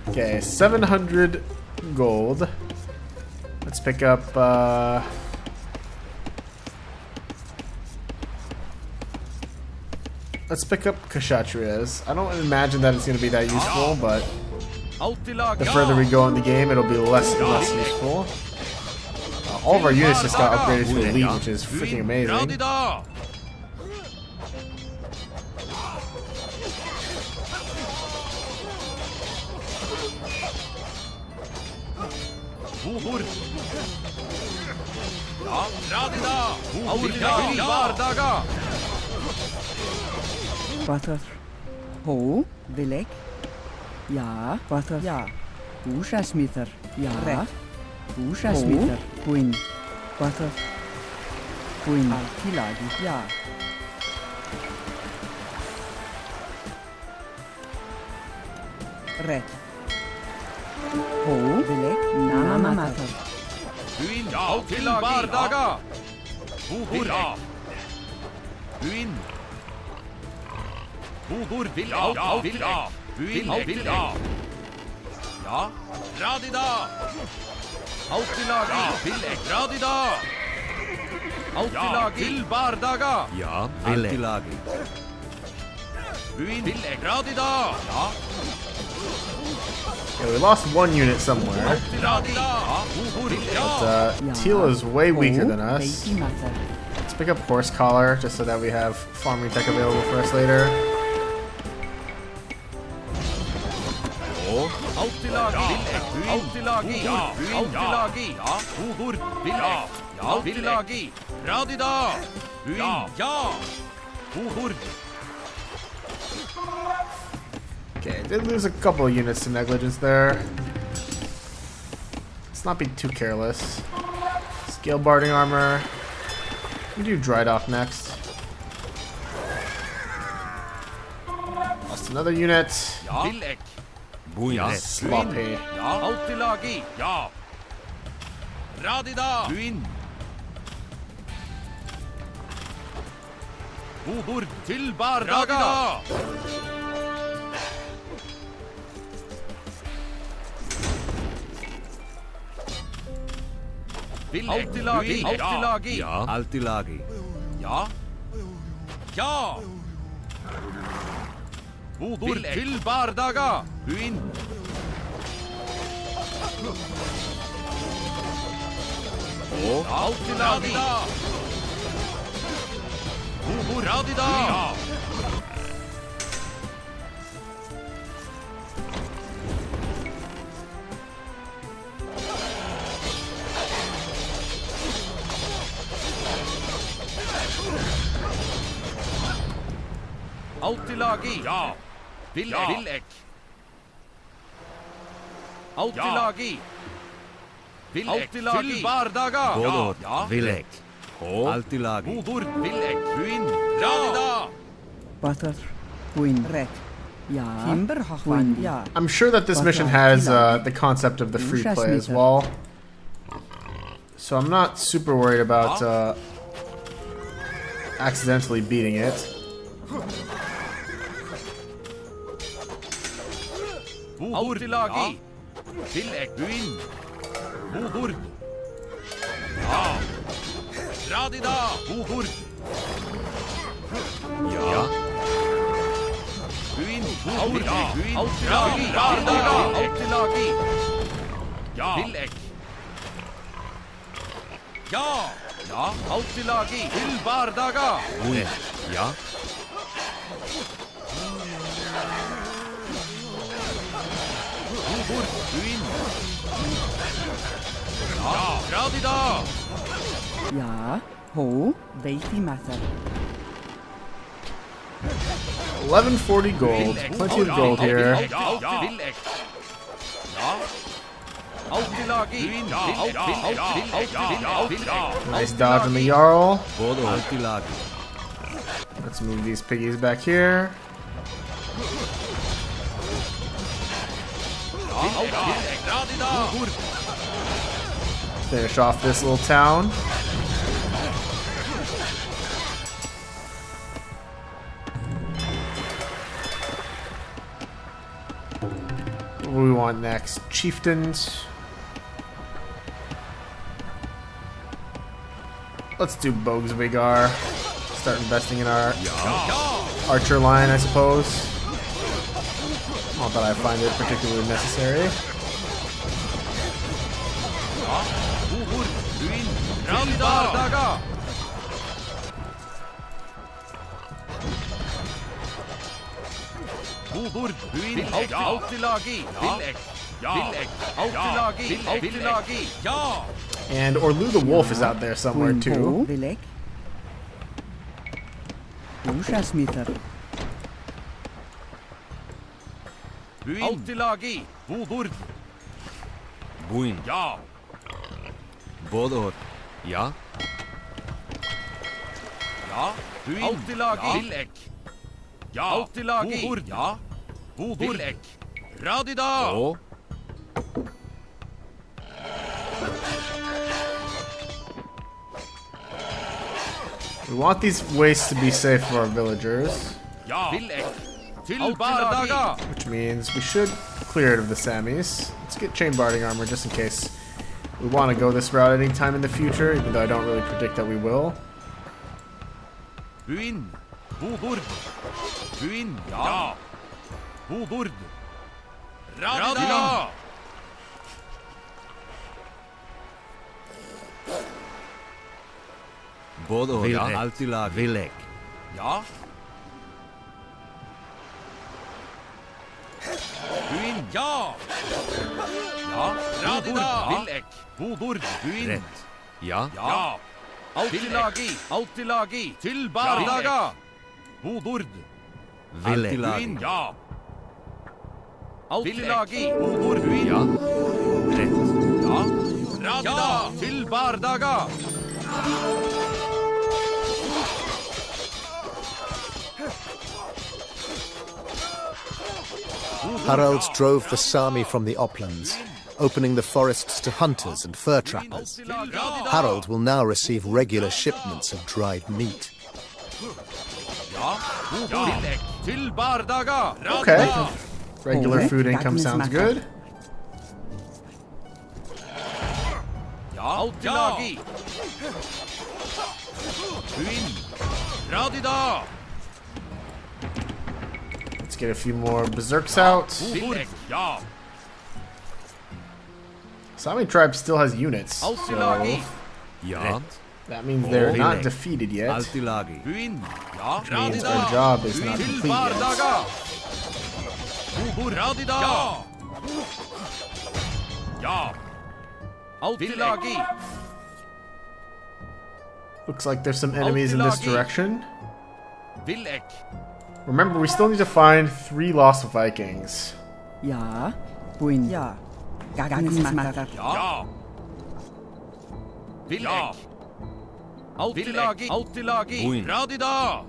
Speaker 1: Okay, 700 gold. Let's pick up, let's pick up Kshatriyas. I don't imagine that it's going to be that useful, but the further we go in the game, it'll be less and less useful. All of our units just got upgraded to elite, which is freaking amazing.
Speaker 5: Water. Ho. Vilek. Ja. Water. Ja. Húsasmíðar. Ja. Rett. Húsasmíðar. Queen. Water. Queen. Altilagi. Ja. Rett. Ho. Vilek. Namamatar.
Speaker 4: Buin til bardaga. Bobor. Buin. Bobor vil Buin vil Ja. Radida. Alltid lagi. Radida. Alltid lagi. Til bardaga.
Speaker 3: Ja, alltid lage.
Speaker 4: Buin vil Radida. Ja.
Speaker 1: Yeah, we lost 1 unit somewhere.
Speaker 4: Radida. Bobor.
Speaker 1: But Tila's way weaker than us.
Speaker 5: Beikimatar.
Speaker 1: Let's pick up Horse Collar just so that we have farming tech available for us later.
Speaker 4: Alltid lagi. Alltid lagi. Alltid lagi. Ja. Bobor. Ja. Alltid lagi. Radida. Buin. Ja. Bobor.
Speaker 1: Okay, did lose a couple of units to negligence there. Let's not be too careless. Scale barding armor. We do dried off next. Lost another unit.
Speaker 4: Ja.
Speaker 3: Buin.
Speaker 1: Sloppy.
Speaker 4: Ja. Alltid lagi. Ja. Radida. Buin. Bobor til bardaga. Alltid lagi. Alltid lagi.
Speaker 3: Ja, alltid lage.
Speaker 4: Ja. Ja. Bobor til bardaga. Buin. Alltid lagi. Bobor radida. Alltid lagi. Ja. Villek. Alltid lagi. Alltid lagi. Til bardaga.
Speaker 3: Både
Speaker 4: Ja.
Speaker 3: Vilek. Alltid lage.
Speaker 4: Bobor. Villek. Buin. Radida.
Speaker 5: Water. Queen. Rett. Ja. Timber. Queen. Ja.
Speaker 1: I'm sure that this mission has the concept of the free play as well. So I'm not super worried about accidentally beating it.
Speaker 4: Alltid lagi. Villek. Buin. Bobor. Ja. Radida. Bobor.
Speaker 3: Ja.
Speaker 4: Buin. Bobor. Buin. Alltid lagi. Radida. Alltid lagi. Ja. Villek. Ja. Ja. Alltid lagi. Til bardaga.
Speaker 3: Buin. Ja.
Speaker 4: Bobor. Buin. Ja. Radida.
Speaker 5: Ja. Ho. Veiti matter.
Speaker 1: 1140 gold. Plenty of gold here. Nice dodge on the Jarl.
Speaker 3: Altilagi.
Speaker 1: Let's move these piggies back here. Finish off this little town. What do we want next? Chieftains. Let's do Bogsvigar. Start investing in our archer line, I suppose. Not that I find it particularly necessary. And Orlu the Wolf is out there somewhere too.
Speaker 5: Vilek. Ushasmither.
Speaker 4: Altilagi, Bodord.
Speaker 3: Buin.
Speaker 4: Ja.
Speaker 3: Bodor. Ja.
Speaker 4: Ja. Altilagi. Vilek. Ja. Altilagi. Bodord. Ja. Bodord. Vilek. Radida.
Speaker 3: O.
Speaker 1: We want these wastes to be safe for our villagers,
Speaker 4: Ja. Vilek. Til Bardaga.
Speaker 1: which means we should clear it of the Samis. Let's get chain barding armor just in case we want to go this route at any time in the future, even though I don't really predict that we will.
Speaker 4: Buin. Bodord. Buin. Ja. Bodord. Radida.
Speaker 3: Bodor. Ja. Altilagi. Vilek.
Speaker 4: Ja. Buin. Ja. Ja. Radida. Vilek. Bodord. Buin.
Speaker 3: Rett. Ja.
Speaker 4: Ja. Altilagi. Altilagi. Til Bardaga. Bodord.
Speaker 3: Vilek.
Speaker 4: Buin. Ja. Altilagi. Bodord. Buin.
Speaker 3: Ja. Rett.
Speaker 4: Ja. Radida. Til Bardaga.
Speaker 2: Harald drove the Sami from the uplands, opening the forests to hunters and fur trappers. Harald will now receive regular shipments of dried meat.
Speaker 4: Ja. Vilek. Til Bardaga.
Speaker 1: Okay.
Speaker 4: Radida.
Speaker 1: Regular
Speaker 5: Okay,
Speaker 1: food income
Speaker 5: that
Speaker 1: sounds
Speaker 5: means
Speaker 1: good.
Speaker 4: Ja. Altilagi. Buin. Radida.
Speaker 1: Let's get a few more berserks out.
Speaker 4: Vilek. Ja.
Speaker 1: Sami tribe still has units, so
Speaker 4: Altilagi.
Speaker 3: Ja.
Speaker 1: that means they're not
Speaker 3: Vilek.
Speaker 1: defeated yet.
Speaker 3: Altilagi.
Speaker 4: Buin. Ja.
Speaker 1: Which means our job is not
Speaker 4: Til
Speaker 1: complete yet.
Speaker 4: Bardaga. Radida. Ja. Ja. Altilagi.
Speaker 1: Looks like there's some enemies in this
Speaker 4: Altilagi.
Speaker 1: direction.
Speaker 4: Vilek.
Speaker 1: Remember, we still need to find 3 lost Vikings.
Speaker 5: Ja. Buin. Ja. Gagnismatter.
Speaker 4: Ja. Vilek. Altilagi. Altilagi.
Speaker 3: Buin.
Speaker 4: Radida.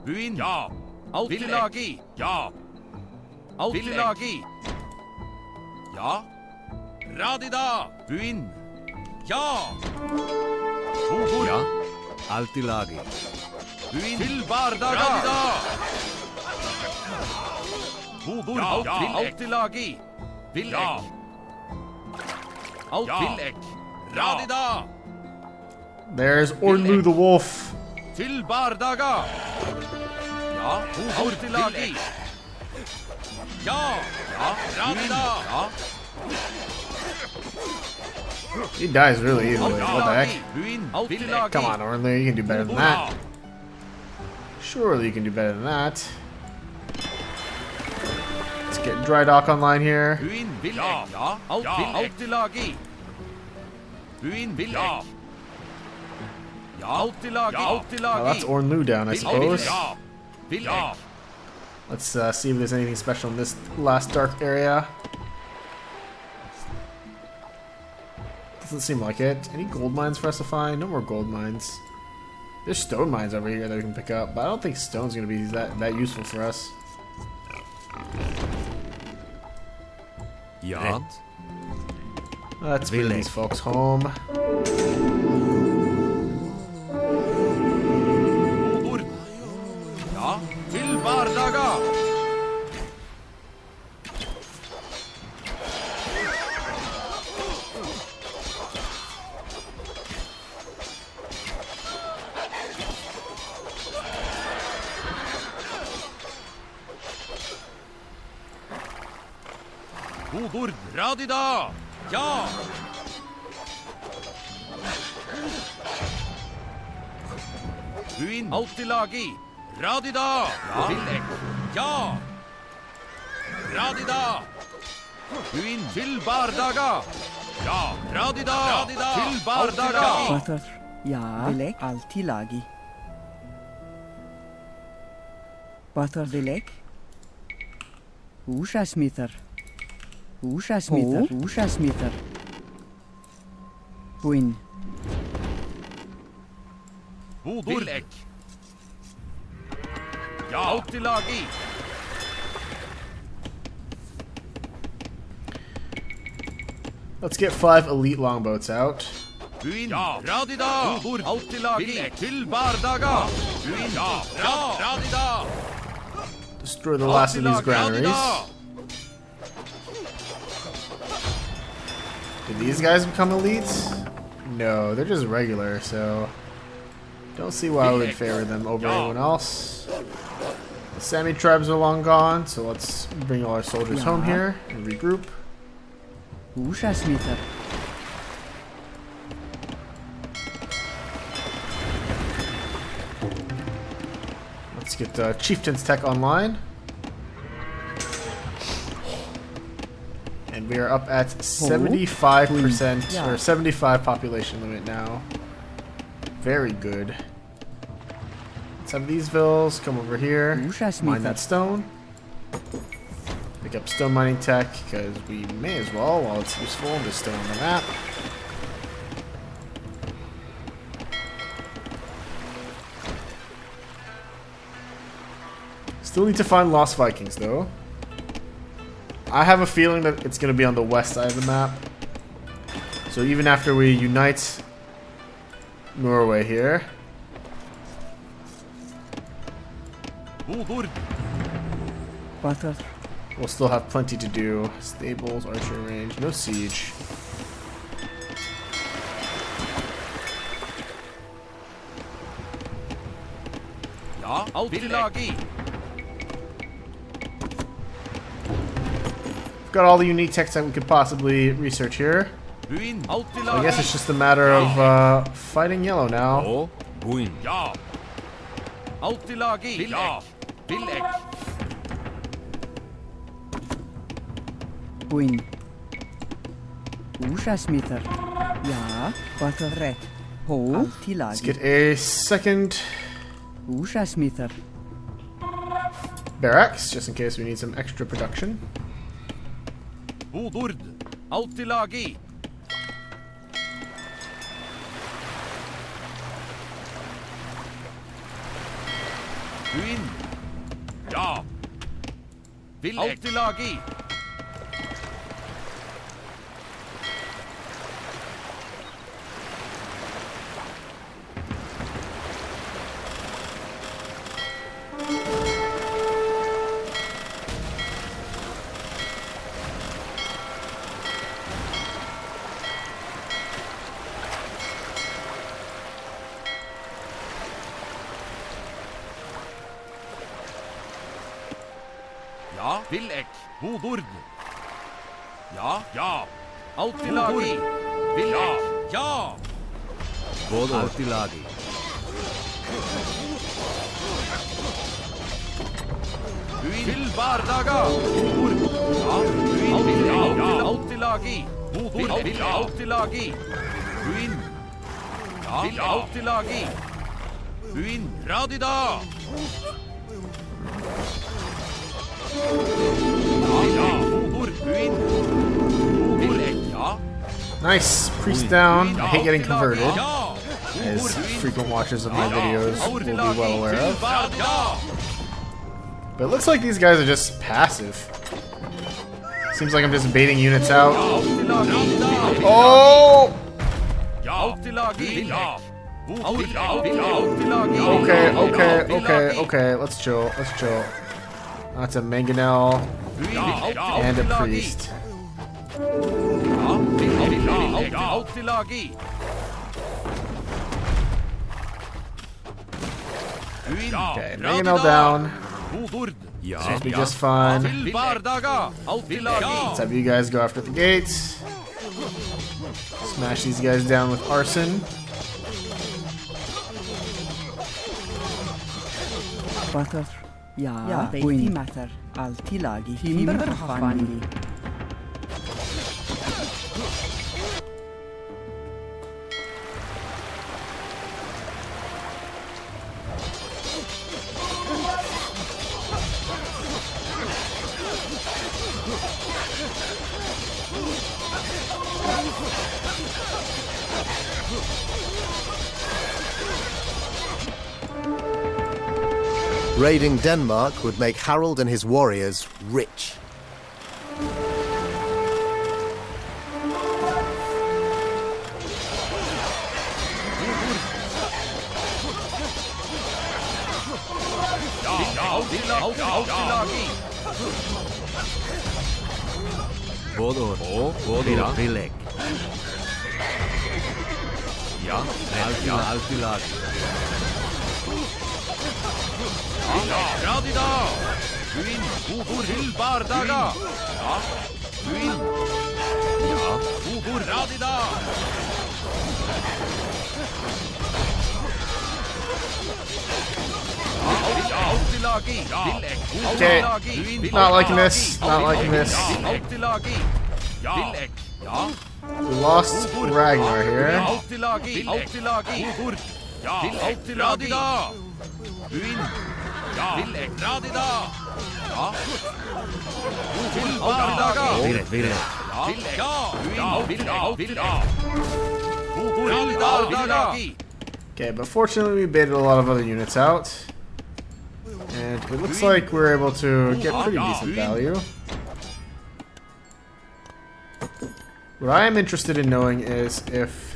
Speaker 4: Buin. Ja. Altilagi. Ja. Altilagi. Ja. Radida. Buin. Ja. Bodor.
Speaker 3: Ja. Altilagi.
Speaker 4: Buin. Til Bardaga. Radida. Bodor. Ja. Altilagi. Vilek. Ja. Vilek. Radida.
Speaker 1: There's Orlu the Wolf.
Speaker 4: Til Bardaga. Ja. Altilagi. Ja. Ja. Radida. Ja.
Speaker 1: He dies really easily. What the heck?
Speaker 4: Buin. Altilagi.
Speaker 1: Come on, Orlu, you can do better than that. Surely you can do better than that. Let's get Dry Dock online here.
Speaker 4: Buin. Vilek. Ja. Altilagi. Buin. Vilek. Ja,
Speaker 1: Oh, that's Ornlu down, I suppose.
Speaker 4: Ja. Ja.
Speaker 1: Let's see if there's anything special in this last dark area. Doesn't seem like it. Any gold mines for us to find? No more gold mines. There's stone mines over here that we can pick up, but I don't think stone's going to be that useful for us.
Speaker 3: Ja.
Speaker 1: Let's bring these folks home.
Speaker 4: Ja, til Bardaga. Godord, Radida. Ja. Buin, Altilagi. Radida. Ja. Tillegg. Ja. Radida. Buin, til Bardaga. Ja. Radida. Til Bardaga.
Speaker 5: Batar. Ja. Dilek. Altilagi. Batar dilek. Usha smithar. Usha smithar. Usha smithar. Buin.
Speaker 4: Tillegg. Ja. Altilagi.
Speaker 1: Let's get 5 elite longboats out.
Speaker 4: Buin, ja. Radida. Godord, Altilagi. Til Bardaga. Buin, ja. Radida.
Speaker 1: Destroy the last of these granaries. Did these guys become elites? No, they're just regular, so don't see why I would favor them over anyone else. The Sami tribes are long gone, so let's bring all our soldiers home here and regroup.
Speaker 5: Usha smithar.
Speaker 1: Let's get Chieftain's Tech online. And we are up at 75% or 75 population limit now. Very good. Let's have these vills come over here, mine that stone. Pick up stone mining tech because we may as well while it's useful and just stay on the map. Still need to find lost Vikings though. I have a feeling that it's going to be on the west side of the map. So even after we unite Norway here,
Speaker 5: Batar.
Speaker 1: we'll still have plenty to do. Stables, archer range, no siege.
Speaker 4: Ja, Altilagi.
Speaker 1: Got all the unique text that we could possibly research here.
Speaker 4: Buin,
Speaker 1: I
Speaker 4: Altilagi.
Speaker 1: guess it's just a matter of fighting yellow now.
Speaker 3: O. Buin.
Speaker 4: Ja. Altilagi. Ja. Tillegg.
Speaker 5: Buin. Usha smithar. Ja. Batar ret. Ho.
Speaker 1: Let's
Speaker 5: Altilagi.
Speaker 1: get a second
Speaker 5: Usha smithar.
Speaker 1: barracks, just in case we need some extra production.
Speaker 4: Godord, Altilagi. Buin. Ja. Tillegg. Altilagi. Ja, Tillegg. Godord. Ja, ja. Altilagi. Tillegg. Ja.
Speaker 3: Bod Altilagi.
Speaker 4: Buin. Til Bardaga. Godord. Ja. Buin. Ja. Altilagi. Godord. Altilagi. Buin. Ja. Til alt til lagi. Buin radida.
Speaker 1: Nice. Priest down. I hate getting converted, as frequent watchers of my videos will be well aware of. But it looks like these guys are just passive. Seems like I'm just baiting units out. Oh! Okay. Let's chill. That's a mangonel and a priest. Okay, mangonel down. Seems to be just fine. Let's have you guys go after the gates. Smash these guys down with arson.
Speaker 5: Butter. Ja, Beiti Matter. Altilagi. Timberhafandi.
Speaker 2: Raiding Denmark would make Harold and his warriors rich.
Speaker 3: Bodor. Rilek. Ja, Altilagi.
Speaker 4: Radida. Buin til bardaga. Buin. Radida.
Speaker 1: Okay, not liking this. We lost Ragnar here. Okay, but fortunately we baited a lot of other units out. And it looks like we're able to get pretty decent value. What I am interested in knowing is if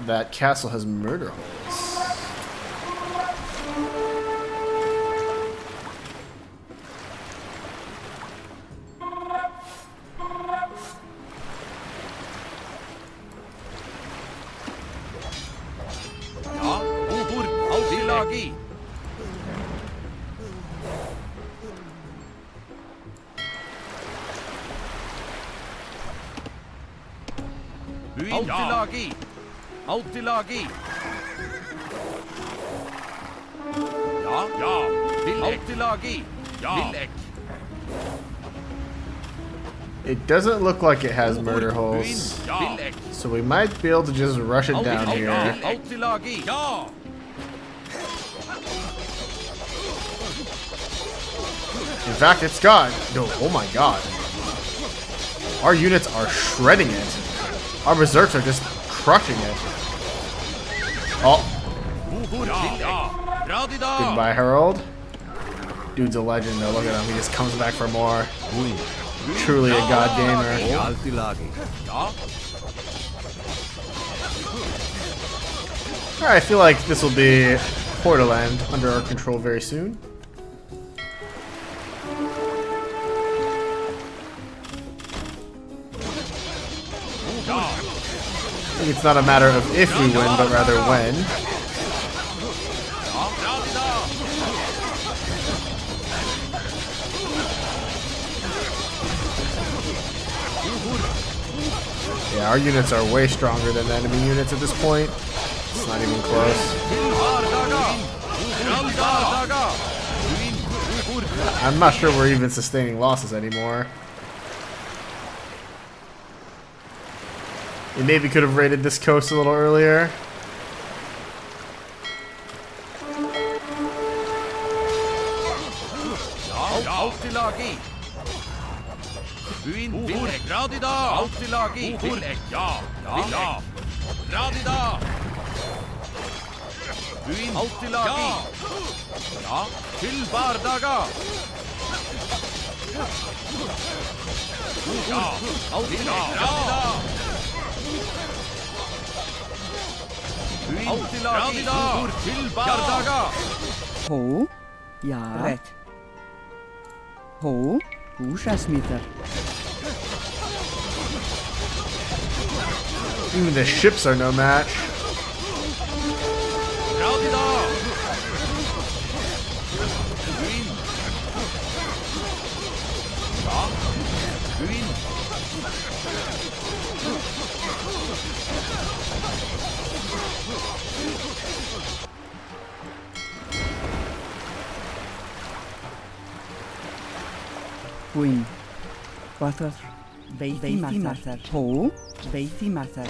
Speaker 1: that castle has murder holes.
Speaker 4: Altilagi.
Speaker 1: It doesn't look like it has murder holes, so we might be able to just rush it down here. In fact, it's got... Oh my god. Our units are shredding it. Our berserks are just crushing it. Oh. Goodbye, Harold. Dude's a legend, though. Look at him. He just comes back for more. Truly a god gamer. Alright, I feel like this will be Portaland under our control very soon. I think it's not a matter of if we win, but rather when. Yeah, our units are way stronger than the enemy units at this point. It's not even close. I'm not sure we're even sustaining losses anymore. We maybe could have raided this coast a little earlier.
Speaker 4: Alt i lagi. Buin Vilek. Radida. Alt i lagi. Vilek. Ja. Radida. Buin alt i lagi. Ja. Til bardaga. Ja. Alt i lagi. Radida. Buin alt i lagi. Til bardaga.
Speaker 5: Ho. Ja. Rett. Ho. Húsasmíðar.
Speaker 1: Even the ships are no match.
Speaker 4: Radida. Buin. Ja. Buin.
Speaker 5: Buin. Bathar. Beiti mathar. Ho. Beiti mathar.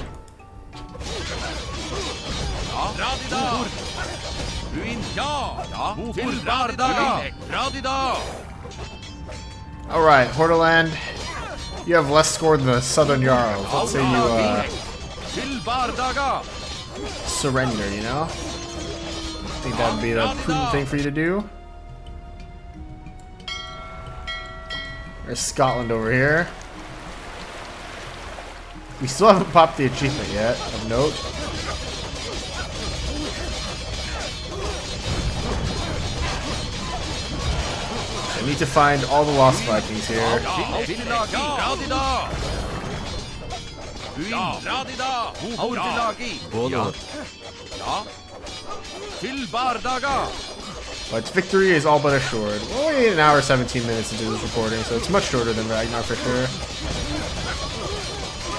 Speaker 4: Radida. Buin. Ja. Til bardaga. Radida.
Speaker 1: Alright, Hordaland. You have less score than the Southern Jarls. Let's say you
Speaker 4: Til bardaga.
Speaker 1: surrender, you know? I think that would be the prudent thing for you to do. There's Scotland over here. We still haven't popped the achievement yet, of note. I need to find all the lost Vikings here.
Speaker 4: Til lagi. Radida. Buin. Radida. Alt i lagi.
Speaker 3: Bådår.
Speaker 4: Ja. Til bardaga.
Speaker 1: But victory is all but assured. We're only an hour 17 minutes into this recording, so it's much shorter than Ragnar for sure.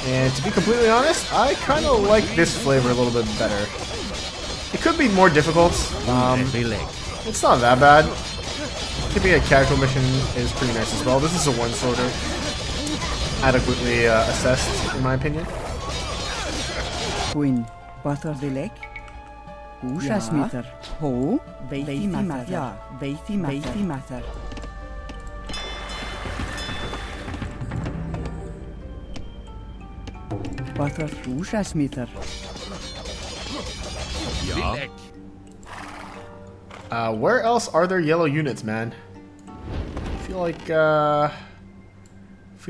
Speaker 1: And to be completely honest, I kind of like this flavor a little bit better. It could be more difficult.
Speaker 3: Vilek.
Speaker 1: It's not that bad. Keeping a casual mission is pretty nice as well. This is a one sorter. Adequately assessed, in my opinion.
Speaker 5: Buin. Bathar Vilek. Húsasmíðar. Ho. Beiti mathar. Ja. Beiti mathar. Bathar húsasmíðar.
Speaker 4: Vilek.
Speaker 1: Where else are there yellow units, man? I feel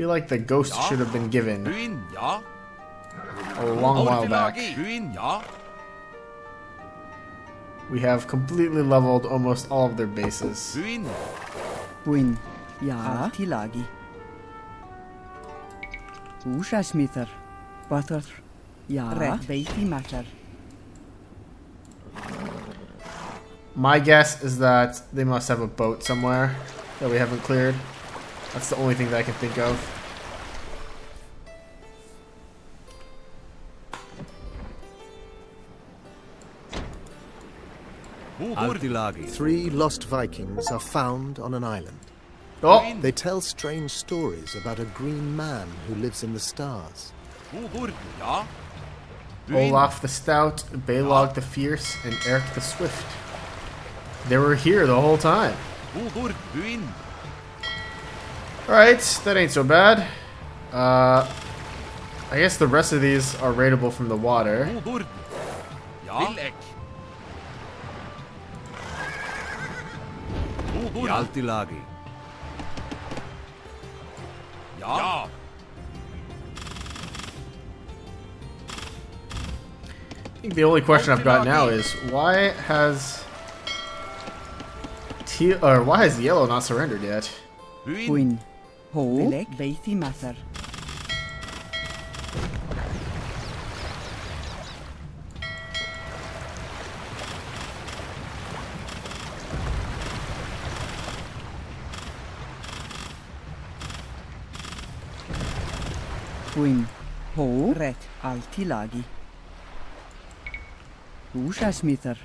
Speaker 1: like the ghost should have been given
Speaker 4: Buin. Ja.
Speaker 1: a long while
Speaker 4: Alt i
Speaker 1: back.
Speaker 4: lagi. Buin. Ja.
Speaker 1: We have completely leveled almost all of their bases.
Speaker 4: Buin.
Speaker 5: Buin. Ja. Tilagi. Húsasmíðar. Bathar. Ja. Rett. Beiti mathar.
Speaker 1: My guess is that they must have a boat somewhere that we haven't cleared. That's the only thing that I can think of.
Speaker 3: Altilagi.
Speaker 2: 3 lost Vikings are found on an island.
Speaker 1: Oh!
Speaker 2: They tell strange stories about a green man who lives in the stars.
Speaker 4: Hudur. Ja. Buin.
Speaker 1: Olaf the Stout, Balog the Fierce, and Eric the Swift. They were here the whole time.
Speaker 4: Hudur. Buin.
Speaker 1: Alright, that ain't so bad. I guess the rest of these are raidable from the water.
Speaker 4: Hudur. Ja. Vilek. Hudur.
Speaker 3: Altilagi.
Speaker 4: Ja.
Speaker 1: I think the only question I've got now is why has yellow not surrendered yet?
Speaker 4: Buin.
Speaker 5: Buin. Ho. Vilek. Beiti mathar. Buin. Ho. Rett. Altilagi. Húsasmíðar.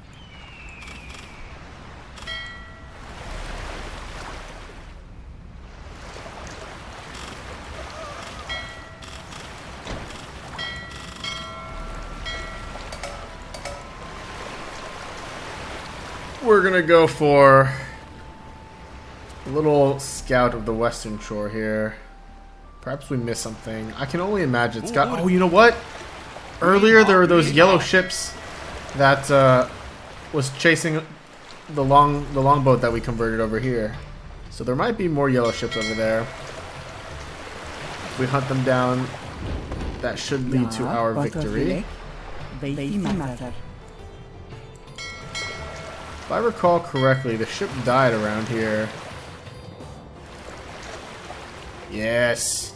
Speaker 1: we're gonna go for a little scout of the western shore here. Perhaps we missed something. I can only imagine it's got... Oh, you know what? Earlier there were those yellow ships that was chasing the longboat that we converted over here. So there might be more yellow ships over there. If we hunt them down, that should lead to our victory. If I recall correctly, the ship died around here. Yes.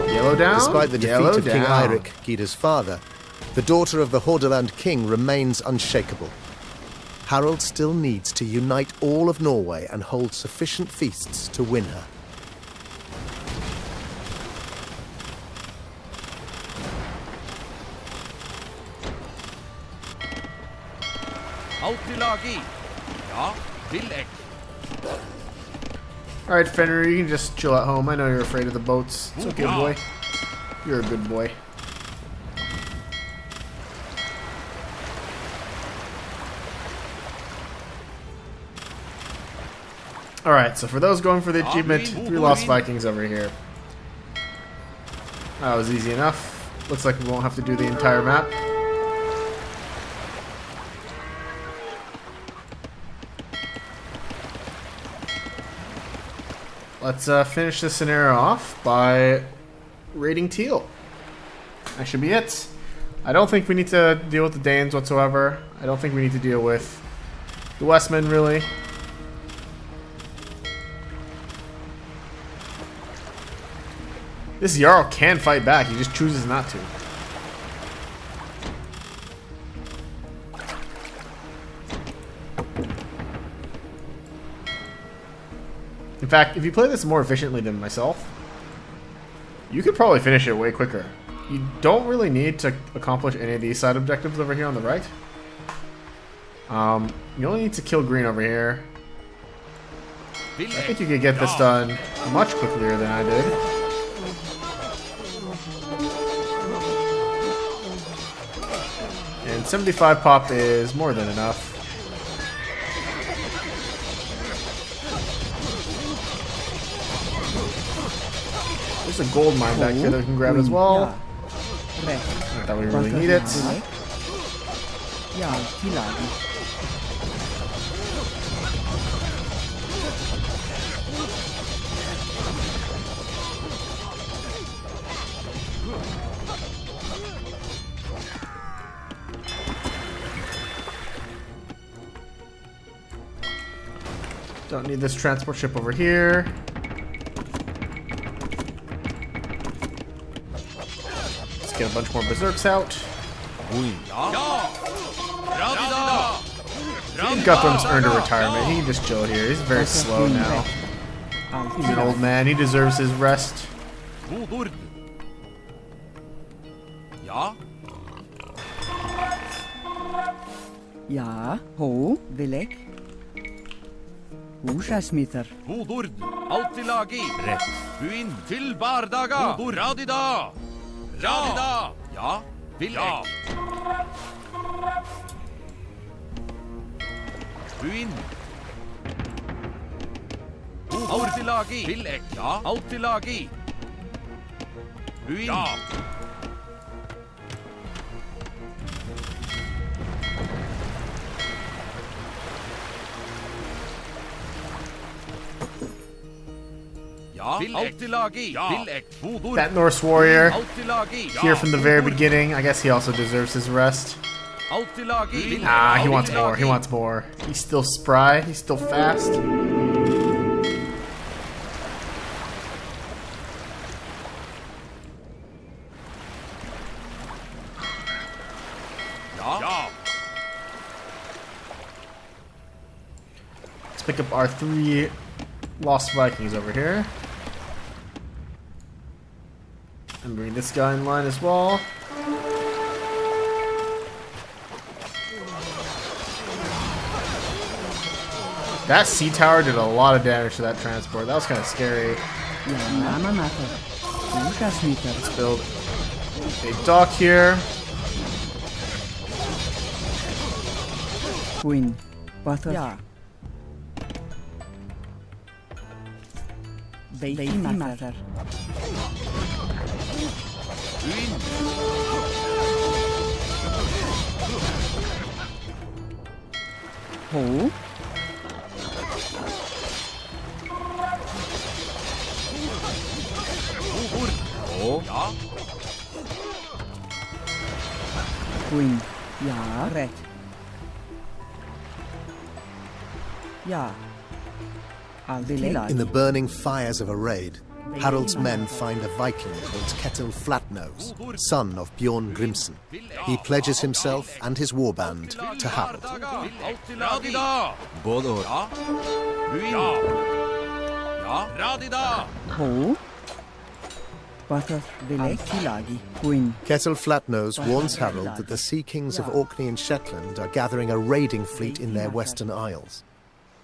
Speaker 1: Yellow down.
Speaker 2: Despite the defeat of King
Speaker 1: down.
Speaker 2: Eirik, Gyda's father, the daughter of the Hordaland king remains unshakable. Harald still needs to unite all of Norway and hold sufficient feasts to win her.
Speaker 4: Altilagi. Ja, tillegg.
Speaker 1: Alright, Fenrir, you can just chill at home. I know you're afraid of the boats. It's okay, boy. You're a good boy. Alright, so for those going for the achievement, 3 lost Vikings over here. That was easy enough. Looks like we won't have to do the entire map. Let's finish this scenario off by raiding Teal. That should be it. I don't think we need to deal with the Danes whatsoever. I don't think we need to deal with the Westmen, really. This Jarl can fight back, he just chooses not to. In fact, if you play this more efficiently than myself, you could probably finish it way quicker. You don't really need to accomplish any of these side objectives over here on the right. You only need to kill green over here. I think you could get this done much quicker than I did. And 75 pop is more than enough. There's a gold mine back here that we can grab as well. Not that we really need it. Don't need this transport ship over here. Let's get a bunch more berserks out. Guthrum's earned a retirement. He can just chill here. He's very slow now. He's an old man. He deserves his rest.
Speaker 5: Ja, ho, Vilek. Húsasmíþar.
Speaker 4: Hodord, Altilagi. Rett. Buin til Bardaga. Hodord, Radida. Radida. Ja, Vilek. Buin. Altilagi. Vilek. Ja, Altilagi. Buin. Ja. That
Speaker 1: Norse warrior, here from the very beginning, I guess he also deserves his rest. Ah, he wants more, he wants more. He's still spry, he's still fast. Let's pick up our 3 lost Vikings over here. And bring this guy in line as well. That sea tower did a lot of damage to that transport. That was kind of scary. Let's build a dock here.
Speaker 5: Queen. Butter. Ja. Matter.
Speaker 4: Uin.
Speaker 5: Ho.
Speaker 4: Uhur. Ja.
Speaker 5: Queen. Ja. Red. Ja.
Speaker 2: In the burning fires of a raid, Harald's men find a Viking called Ketil Flatnose, son of Bjorn Grimson. He pledges himself and his warband to Harald.
Speaker 4: Radida.
Speaker 3: Bådår.
Speaker 4: Ja. Uin. Ja. Radida.
Speaker 5: Ho. Butter. Tilagi. Queen.
Speaker 2: Ketil Flatnose warns Harald that the Sea Kings of Orkney and Shetland are gathering a raiding fleet in their western isles.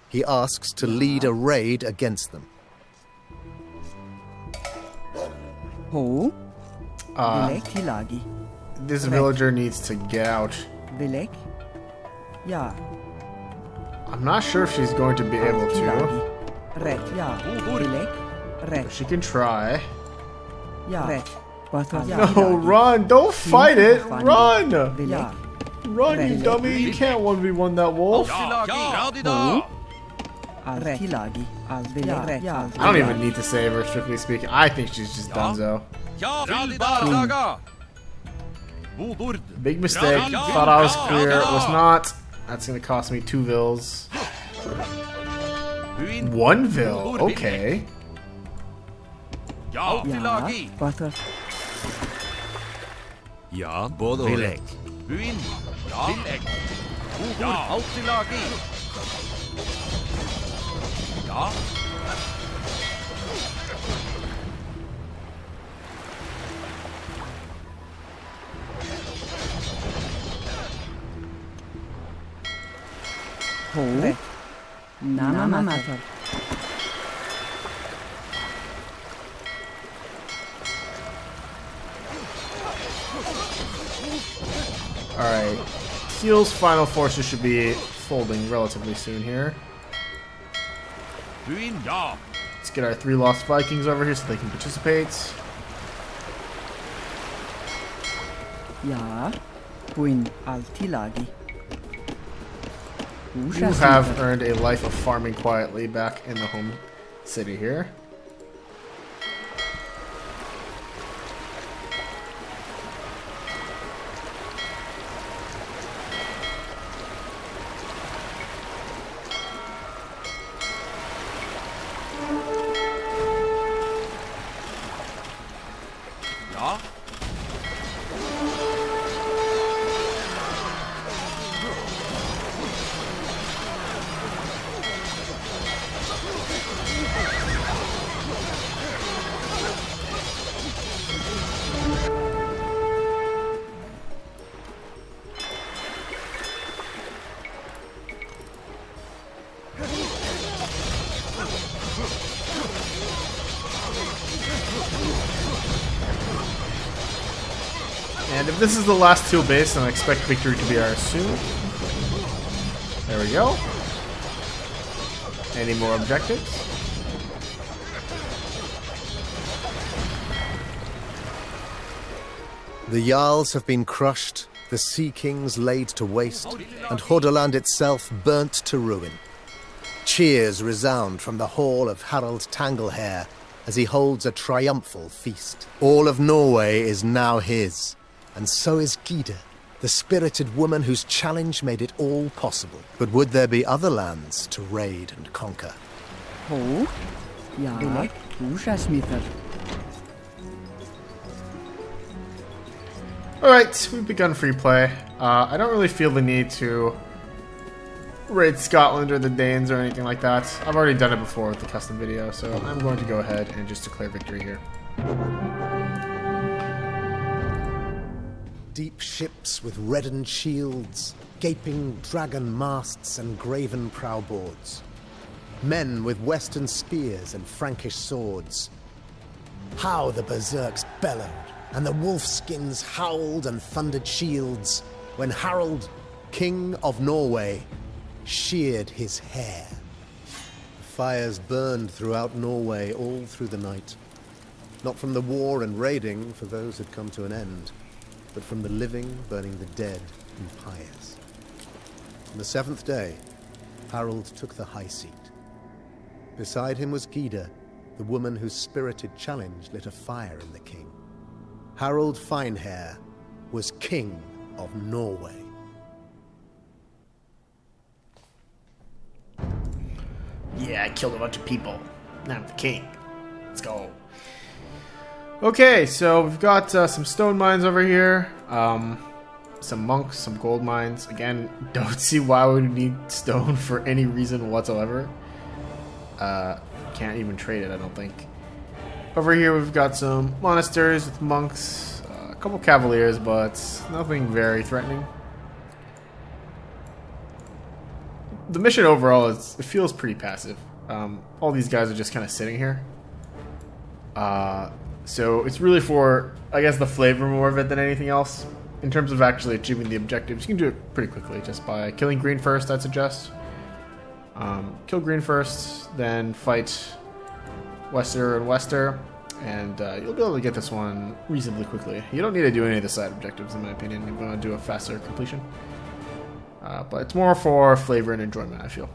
Speaker 2: He asks to lead a raid against them.
Speaker 5: Ho. Tilagi.
Speaker 1: This villager needs to get out.
Speaker 5: Vilek. Ja.
Speaker 1: I'm not sure if she's going to be able to.
Speaker 5: Red. Ja. Vilek. Red.
Speaker 1: She can try.
Speaker 5: Ja. Red. Butter.
Speaker 1: No, run! Don't fight it! Run!
Speaker 5: Vilek.
Speaker 1: Run, you dummy! You can't 1v1 that wolf!
Speaker 4: Ja. Radida.
Speaker 5: Tilagi.
Speaker 1: I don't even need to save her, strictly speaking. I think she's just donezo.
Speaker 4: Ja. Radida. Bodord.
Speaker 1: Big mistake. Thought I was clear. It was not. That's gonna cost me 2 vills.
Speaker 4: Uin.
Speaker 1: 1 vill? Okay.
Speaker 4: Ja.
Speaker 5: Ja. Butter.
Speaker 3: Ja, bådår.
Speaker 4: Uin. Ja. Ja. Altilagi. Ja.
Speaker 5: Ho. Nama matter.
Speaker 1: Alright. Keel's final forces should be folding relatively soon here.
Speaker 4: Uin. Ja.
Speaker 1: Let's get our 3 lost Vikings over here so they can participate.
Speaker 5: Ja. Queen. Tilagi.
Speaker 1: You have earned a life of farming quietly back in the home city here.
Speaker 4: Ja.
Speaker 1: And if this is the last 2 base, then I expect victory to be ours soon. There we go. Any more objectives?
Speaker 2: The Jarls have been crushed, the Sea Kings laid to waste, and Hordaland itself burnt to ruin. Cheers resound from the hall of Harald Tanglehair as he holds a triumphal feast. All of Norway is now his, and so is Gyda, the spirited woman whose challenge made it all possible. But would there be other lands to raid and conquer?
Speaker 5: Ho. Ja. Vilek. Smiter.
Speaker 1: Alright, we've begun free play. I don't really feel the need to raid Scotland or the Danes or anything like that. I've already done it before with the custom video, so I'm going to go ahead and just declare victory here.
Speaker 2: Deep ships with reddened shields, gaping dragon masts and graven prowboards. Men with western spears and Frankish swords. How the berserks bellowed, and the wolfskins howled and thundered shields, when Harald, King of Norway, sheared his hair. Fires burned throughout Norway all through the night. Not from the war and raiding, for those had come to an end, but from the living burning the dead and pious. On the 7th day, Harold took the high seat. Beside him was Gyda, the woman whose spirited challenge lit a fire in the king. Harold Finehair was king of Norway.
Speaker 1: Yeah, I killed a bunch of people. Now I'm the king. Let's go. Okay, so we've got some stone mines over here. Some monks, some gold mines. Again, don't see why we would need stone for any reason whatsoever. Can't even trade it, I don't think. Over here we've got some monasteries with monks. A couple cavaliers, but nothing very threatening. The mission overall it feels pretty passive. All these guys are just kind of sitting here. So it's really for, I guess, the flavor more of it than anything else. In terms of actually achieving the objectives, you can do it pretty quickly just by killing green first, I'd suggest. Kill green first, then fight Wester and Wester, and you'll be able to get this one reasonably quickly. You don't need to do any of the side objectives, in my opinion. You're going to do a faster completion. But it's more for flavor and enjoyment, I feel.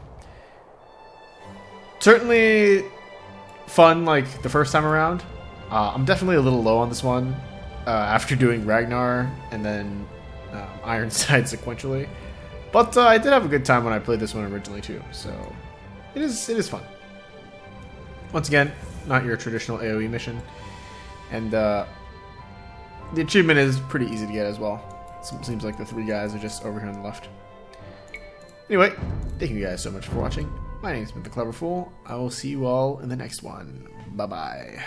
Speaker 1: Certainly fun, like, the first time around. I'm definitely a little low on this one after doing Ragnar and then Ironside sequentially. But I did have a good time when I played this one originally too, so it is fun. Once again, not your traditional AoE mission. And the achievement is pretty easy to get as well. Seems like the 3 guys are just over here on the left. Anyway, thank you guys so much for watching. My name has been The Clever Fool. I will see you all in the next one. Bye-bye.